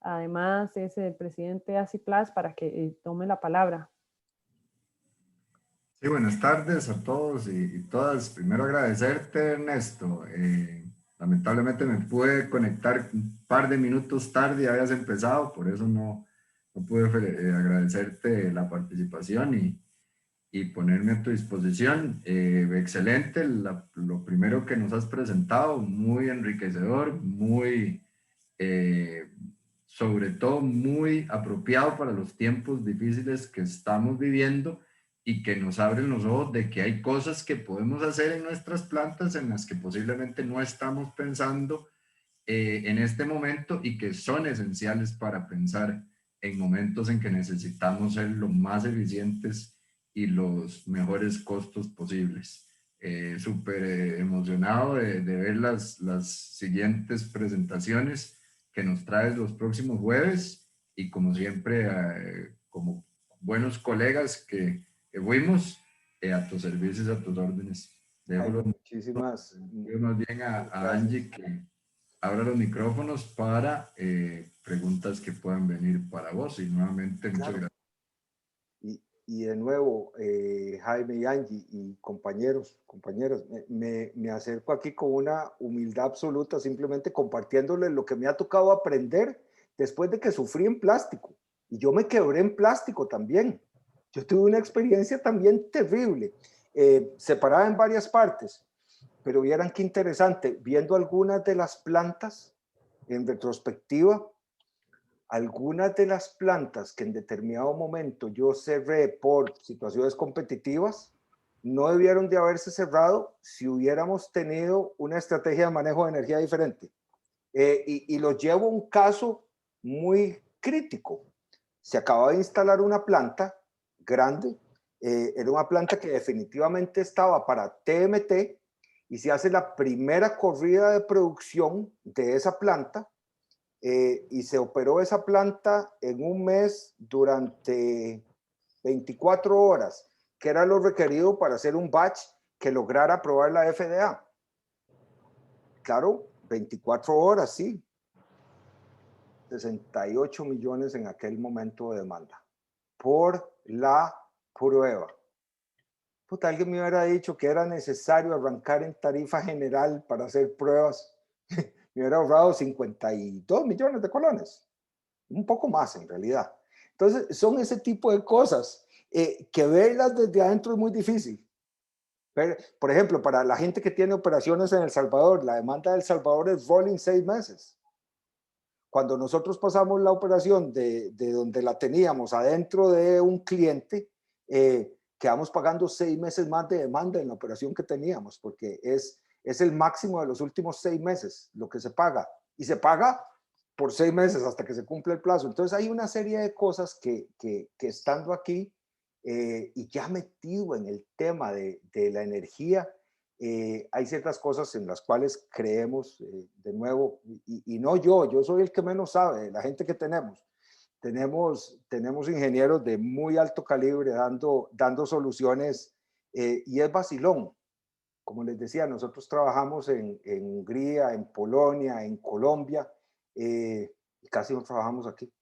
además es el presidente de ACIPLAS para que tome la palabra. Sí, buenas tardes a todos y todas. Primero agradecerte, Ernesto. Lamentablemente me pude conectar un par de minutos tarde y habías empezado, por eso no pude agradecerte la participación y ponerme a tu disposición. Excelente, lo primero que nos has presentado, muy enriquecedor, muy, sobre todo muy apropiado para los tiempos difíciles que estamos viviendo y que nos abren los ojos de que hay cosas que podemos hacer en nuestras plantas en las que posiblemente no estamos pensando en este momento y que son esenciales para pensar en momentos en que necesitamos ser lo más eficientes y los mejores costos posibles. Súper emocionado de ver las siguientes presentaciones que nos traes los próximos jueves y como siempre, como buenos colegas que fuimos, a tus servicios, a tus órdenes. Ay, Dejo muchísimas más bien a Angie que abra los micrófonos para preguntas que puedan venir para vos. Y nuevamente, muchas gracias. Y de nuevo, Jaime y Angie y compañeras, me acerco aquí con una humildad absoluta, simplemente compartiéndoles lo que me ha tocado aprender después de que sufrí en plástico. Y yo me quebré en plástico también. Yo tuve una experiencia también terrible, separada en varias partes. Pero vieran qué interesante, viendo algunas de las plantas en retrospectiva, algunas de las plantas que en determinado momento yo cerré por situaciones competitivas, no debieron de haberse cerrado si hubiéramos tenido una estrategia de manejo de energía diferente. Y lo llevo a un caso muy crítico. Se acaba de instalar una planta grande, era una planta que definitivamente estaba para TMT, y se hace la primera corrida de producción de esa planta, y se operó esa planta en un mes durante 24 horas, que era lo requerido para hacer un batch que lograra aprobar la FDA. Claro, 24 horas, sí. 68 millones en aquel momento de demanda por la prueba. Puta, alguien me hubiera dicho que era necesario arrancar en tarifa general para hacer pruebas. Me hubiera ahorrado 52 millones de colones. Un poco más en realidad. Entonces, son ese tipo de cosas que verlas desde adentro es muy difícil. Por ejemplo, para la gente que tiene operaciones en El Salvador, la demanda de El Salvador es rolling 6 meses. Cuando nosotros pasamos la operación de donde la teníamos adentro de un cliente, quedamos pagando 6 meses más de demanda en la operación que teníamos, porque es el máximo de los últimos 6 meses lo que se paga, y se paga por 6 meses hasta que se cumple el plazo. Entonces hay una serie de cosas que estando aquí y ya metido en el tema de la energía, hay ciertas cosas en las cuales creemos, de nuevo, y no yo soy el que menos sabe de la gente que tenemos ingenieros de muy alto calibre dando soluciones y es vacilón. Como les decía, nosotros trabajamos en Hungría, en Polonia, en Colombia, y casi no trabajamos aquí.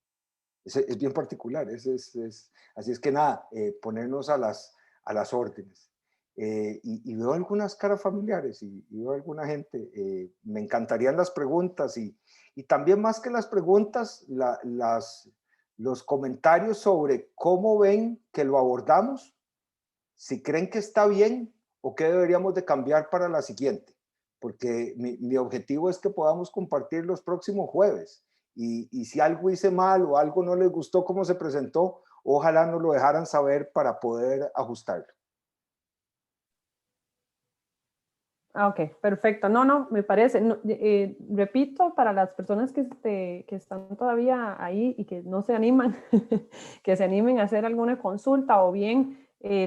Es bien particular, así es que nada, ponernos a las órdenes. Y veo algunas caras familiares y veo alguna gente. Me encantarían las preguntas y también más que las preguntas, los comentarios sobre cómo ven que lo abordamos, si creen que está bien o qué deberíamos de cambiar para la siguiente. Porque mi objetivo es que podamos compartir los próximos jueves. Y si algo hice mal o algo no les gustó cómo se presentó, ojalá nos lo dejaran saber para poder ajustarlo. Ok, perfecto. No, me parece. No, repito, para las personas que están todavía ahí y que no se animan, que se animen a hacer alguna consulta o bien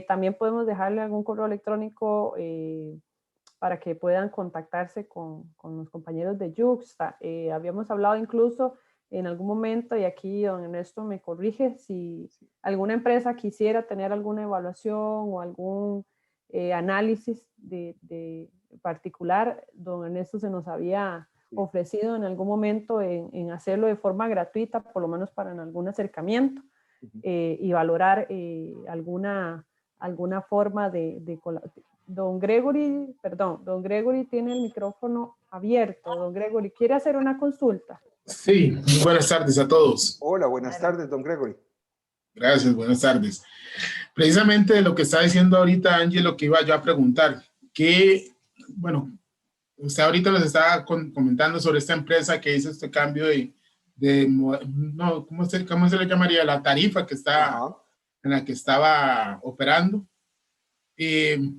también podemos dejarle algún correo electrónico para que puedan contactarse con los compañeros de Yuxta. Habíamos hablado incluso en algún momento, y aquí don Ernesto me corrige, si alguna empresa quisiera tener alguna evaluación o algún análisis de particular, don Ernesto se nos había ofrecido en algún momento en hacerlo de forma gratuita, por lo menos para en algún acercamiento, y valorar alguna forma de Don Gregory tiene el micrófono abierto. Don Gregory, ¿quiere hacer una consulta? Sí, muy buenas tardes a todos. Hola, buenas tardes, don Gregory. Gracias, buenas tardes. Precisamente de lo que está diciendo ahorita Angie, lo que iba yo a preguntar, que, bueno, usted ahorita nos estaba comentando sobre esta empresa que hizo este cambio no, ¿cómo se le llamaría? La tarifa que está, en la que estaba operando.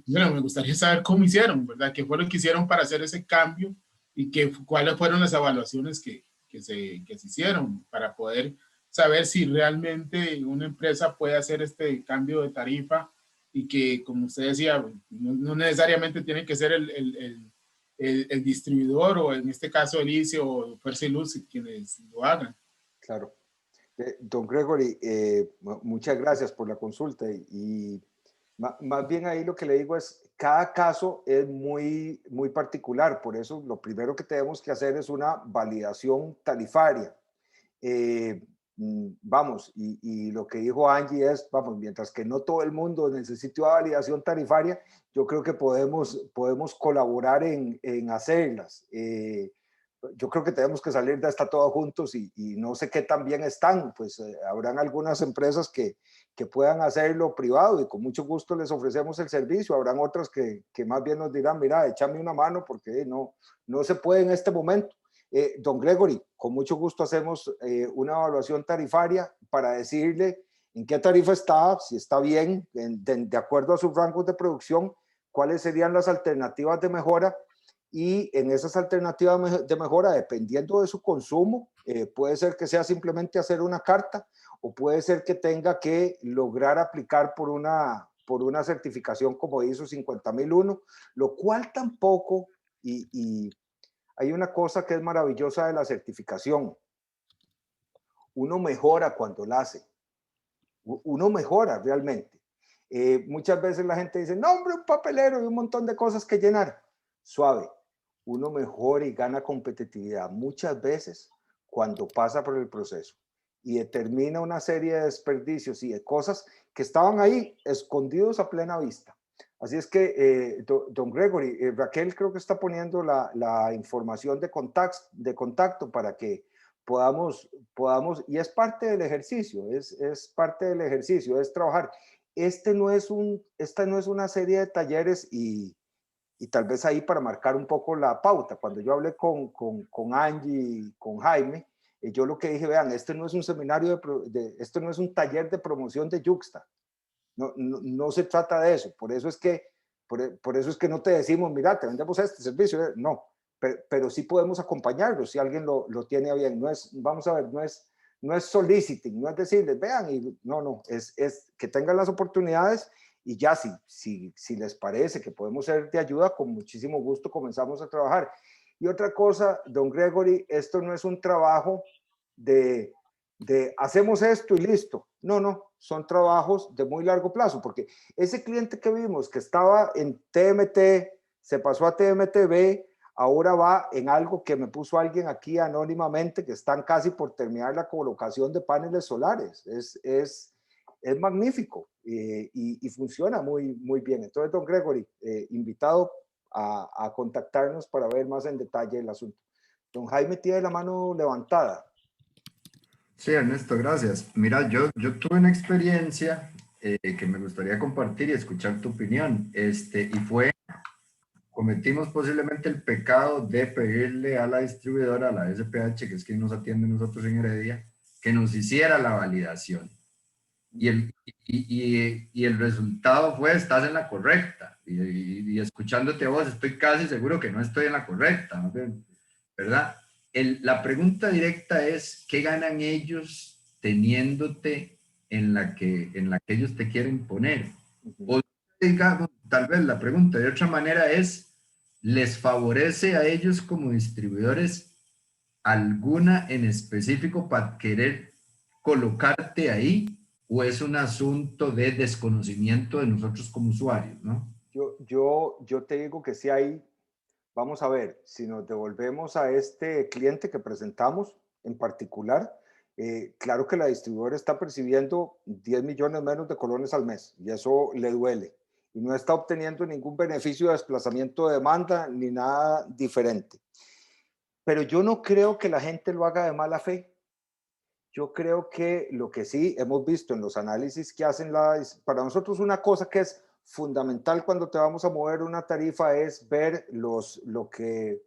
Bueno, me gustaría saber cómo hicieron, ¿verdad? ¿Qué fue lo que hicieron para hacer ese cambio y cuáles fueron las evaluaciones que se hicieron para poder saber si realmente una empresa puede hacer este cambio de tarifa y que, como usted decía, no necesariamente tiene que ser el distribuidor o en este caso el ICE o Fuerza y Luz quienes lo hagan? Claro. Don Gregory, muchas gracias por la consulta y más bien ahí lo que le digo es, cada caso es muy, muy particular, por eso lo primero que tenemos que hacer es una validación tarifaria. Vamos, y lo que dijo Angie es, vamos, mientras que no todo el mundo necesite una validación tarifaria, yo creo que podemos colaborar en hacerlas. Yo creo que tenemos que salir de esta todos juntos y no sé qué tan bien están, pues habrán algunas empresas que puedan hacerlo privado y con mucho gusto les ofrecemos el servicio, habrán otras que más bien nos dirán, mira, échame una mano porque no se puede en este momento. Don Gregory, con mucho gusto hacemos una evaluación tarifaria para decirle en qué tarifa está, si está bien, de acuerdo a sus rangos de producción, cuáles serían las alternativas de mejora. Y en esas alternativas de mejora, dependiendo de su consumo, puede ser que sea simplemente hacer una carta o puede ser que tenga que lograr aplicar por una certificación como ISO 50001, lo cual tampoco, y hay una cosa que es maravillosa de la certificación, uno mejora cuando la hace, uno mejora realmente. Muchas veces la gente dice, no hombre, un papelero y un montón de cosas que llenar. Suave, uno mejora y gana competitividad muchas veces cuando pasa por el proceso y determina una serie de desperdicios y de cosas que estaban ahí escondidos a plena vista. Así es que, don Gregory, Raquel creo que está poniendo la información de contacto para que podamos, y es parte del ejercicio, es parte del ejercicio, es trabajar. Esta no es una serie de talleres y tal vez ahí para marcar un poco la pauta. Cuando yo hablé con Angie y con Jaime, yo lo que dije, vean, este no es un seminario, esto no es un taller de promoción de Yuxta. No se trata de eso. Por eso es que no te decimos, mira, te vendemos este servicio. No, pero sí podemos acompañarlo si alguien lo tiene bien. No es, vamos a ver, no es soliciting, no es decirles, vean, no, es que tengan las oportunidades y ya si les parece que podemos ser de ayuda, con muchísimo gusto comenzamos a trabajar. Y otra cosa, don Gregory, esto no es un trabajo de hacemos esto y listo. No, no, son trabajos de muy largo plazo, porque ese cliente que vimos que estaba en TMT, se pasó a TMTB, ahora va en algo que me puso alguien aquí anónimamente, que están casi por terminar la colocación de paneles solares. Es magnífico y funciona muy, muy bien. Entonces, don Gregory, invitado a contactarnos para ver más en detalle el asunto. Don Jaime tiene la mano levantada. Sí, Ernesto, gracias. Mira, yo tuve una experiencia que me gustaría compartir y escuchar tu opinión. Y cometimos posiblemente el pecado de pedirle a la distribuidora, a la SPH, que es quien nos atiende nosotros en Heredia, que nos hiciera la validación. Y el resultado fue, estás en la correcta. Y escuchándote a vos, estoy casi seguro que no estoy en la correcta, ¿no? ¿Verdad? La pregunta directa es, ¿qué ganan ellos teniéndote en la que ellos te quieren poner? O digamos, tal vez la pregunta de otra manera es, ¿les favorece a ellos como distribuidores alguna en específico para querer colocarte ahí? ¿O es un asunto de desconocimiento de nosotros como usuarios, no? Yo te digo que sí hay. Vamos a ver, si nos devolvemos a este cliente que presentamos en particular, claro que la distribuidora está percibiendo 10 millones menos de colones al mes y eso le duele. Y no está obteniendo ningún beneficio de desplazamiento de demanda ni nada diferente. Pero yo no creo que la gente lo haga de mala fe. Yo creo que lo que sí hemos visto en los análisis que hacen para nosotros una cosa que es fundamental cuando te vamos a mover una tarifa es ver lo que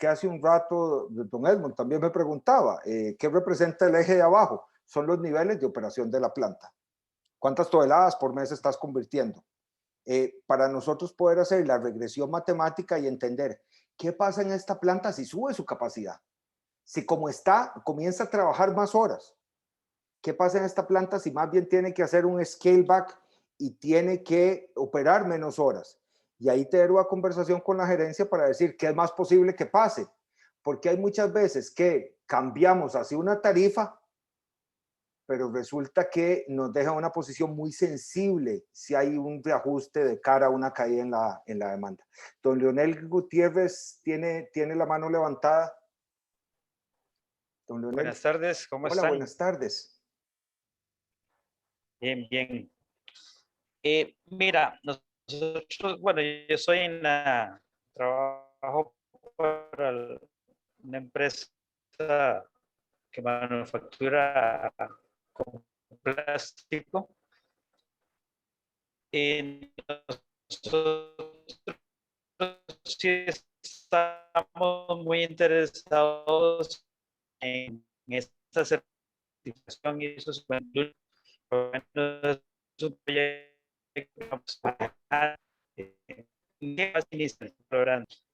hace un rato don Edmond también me preguntaba, ¿qué representa el eje de abajo? Son los niveles de operación de la planta. ¿Cuántas toneladas por mes estás convirtiendo? Para nosotros poder hacer la regresión matemática y entender qué pasa en esta planta si sube su capacidad. Si como está, comienza a trabajar más horas. ¿Qué pasa en esta planta si más bien tiene que hacer un scale back y tiene que operar menos horas? Y ahí te doy una conversación con la gerencia para decir qué es más posible que pase. Porque hay muchas veces que cambiamos hacia una tarifa, pero resulta que nos deja una posición muy sensible si hay un reajuste de cara a una caída en la demanda. Don Leonel Gutiérrez tiene la mano levantada. Don Leonel. Buenas tardes, ¿cómo están? Hola, buenas tardes. Bien, bien. Mira, nosotros, bueno, yo soy trabajo para una empresa que manufactura con plástico. Y nosotros sí estamos muy interesados en esta certificación y eso es un proyecto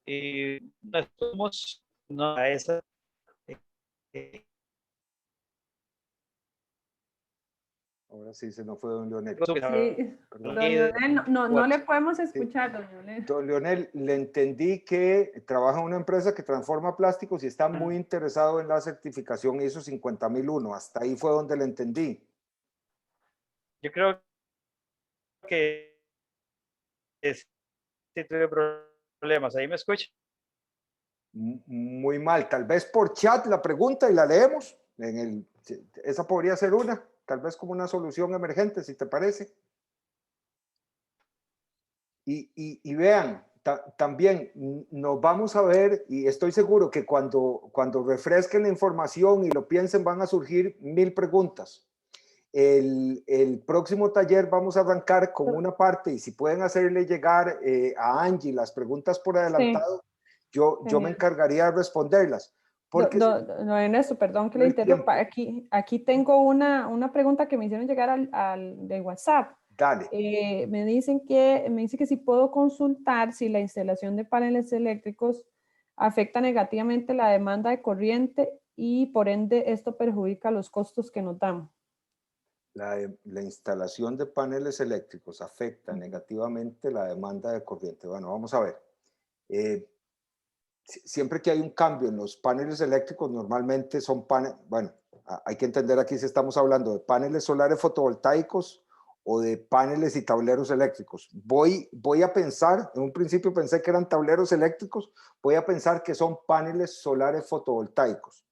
y nos fuimos a esa Ahora sí se nos fue don Leonel. Sí, don Leonel, no le podemos escuchar, don Leonel. Don Leonel, le entendí que trabaja en una empresa que transforma plásticos y está muy interesado en la certificación ISO 50001. Hasta ahí fue donde le entendí. Yo creo que sí tuve problemas. ¿Ahí me escucha? Muy mal. Tal vez por chat la pregunta y la leemos. Esa podría ser una. Tal vez como una solución emergente, si te parece. Y vean, también nos vamos a ver, y estoy seguro que cuando refresquen la información y lo piensen, van a surgir 1000 preguntas. El próximo taller vamos a arrancar con una parte, y si pueden hacerle llegar a Angie las preguntas por adelantado, sí. yo me encargaría de responderlas. Porque no, Ernesto, perdón que le interrumpa. Aquí tengo una pregunta que me hicieron llegar de WhatsApp. Dale. Me dice que si puedo consultar si la instalación de paneles eléctricos afecta negativamente la demanda de corriente y por ende esto perjudica los costos que nos dan. La instalación de paneles eléctricos afecta negativamente la demanda de corriente. Bueno, vamos a ver. siempre que hay un cambio en los paneles eléctricos, normalmente son paneles, bueno, hay que entender aquí si estamos hablando de paneles solares fotovoltaicos o de paneles y tableros eléctricos. Voy a pensar, en un principio pensé que eran tableros eléctricos, voy a pensar que son paneles solares fotovoltaicos.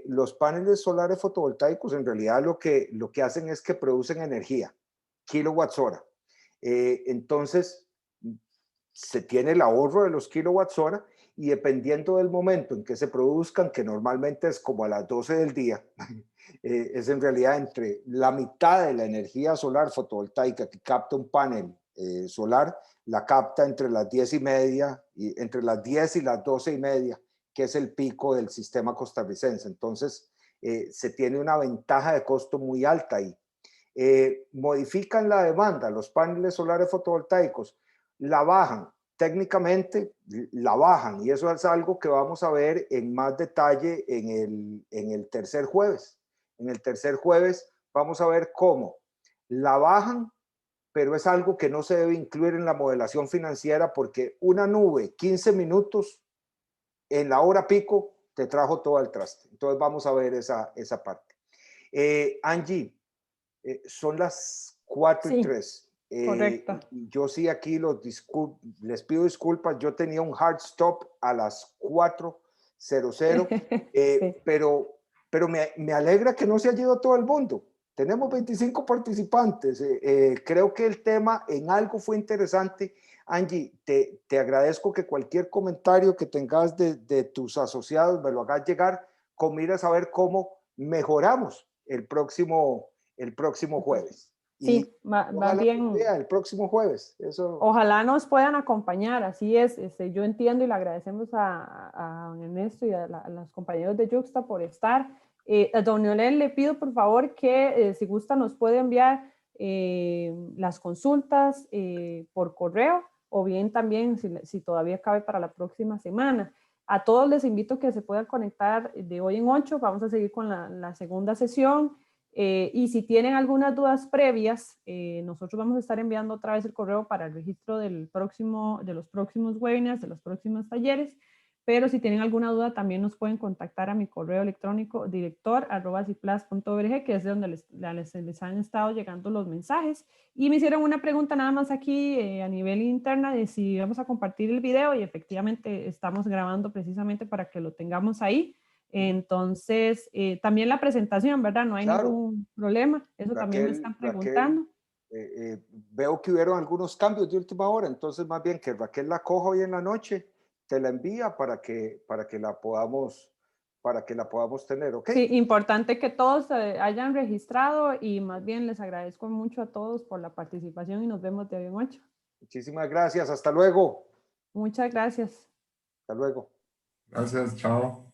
Los paneles solares fotovoltaicos en realidad lo que hacen es que producen energía, kilowatts hora. Entonces, se tiene el ahorro de los kilowatts hora y dependiendo del momento en que se produzcan, que normalmente es como a las 12 del día, es en realidad entre la mitad de la energía solar fotovoltaica que capta un panel solar, la capta entre las 10:30 y entre las 10 y las 12:30, que es el pico del sistema costarricense. Entonces, se tiene una ventaja de costo muy alta ahí. Modifican la demanda, los paneles solares fotovoltaicos, la bajan, técnicamente la bajan, y eso es algo que vamos a ver en más detalle en el tercer jueves. En el tercer jueves vamos a ver cómo la bajan, pero es algo que no se debe incluir en la modelación financiera porque una nube 15 minutos en la hora pico te trajo todo el traste. Entonces vamos a ver esa parte. Angie, son las 4:03. Correcto. Yo sí aquí les pido disculpas, yo tenía un hard stop a las 4:00, Sí. pero me alegra que no se haya ido todo el mundo. Tenemos 25 participantes. Creo que el tema en algo fue interesante. Angie, te agradezco que cualquier comentario que tengas de tus asociados me lo hagas llegar con miras a ver cómo mejoramos el próximo jueves. Sí, más bien. El próximo jueves. Eso. Ojalá nos puedan acompañar, así es. Yo entiendo y le agradecemos a don Ernesto y a los compañeros de Yuxta por estar. A don Leonel le pido por favor que si gusta nos puede enviar las consultas por correo o bien también si todavía cabe para la próxima semana. A todos les invito a que se puedan conectar de hoy en 8. Vamos a seguir con la segunda sesión. Y si tienen algunas dudas previas, nosotros vamos a estar enviando otra vez el correo para el registro de los próximos webinars, de los próximos talleres, pero si tienen alguna duda también nos pueden contactar a mi correo electrónico director@ciplas.org, que es de donde les han estado llegando los mensajes. Y me hicieron una pregunta nada más aquí a nivel interna de si vamos a compartir el video y efectivamente estamos grabando precisamente para que lo tengamos ahí. Entonces, también la presentación, ¿verdad? No hay ningún problema. Eso también me están preguntando. Veo que hubieron algunos cambios de última hora, entonces más bien que Raquel la coja hoy en la noche, te la envía para que la podamos tener, ¿ok? Sí, importante que todos hayan registrado y más bien les agradezco mucho a todos por la participación y nos vemos de hoy en 8. Muchísimas gracias, hasta luego. Muchas gracias. Hasta luego. Gracias, chao.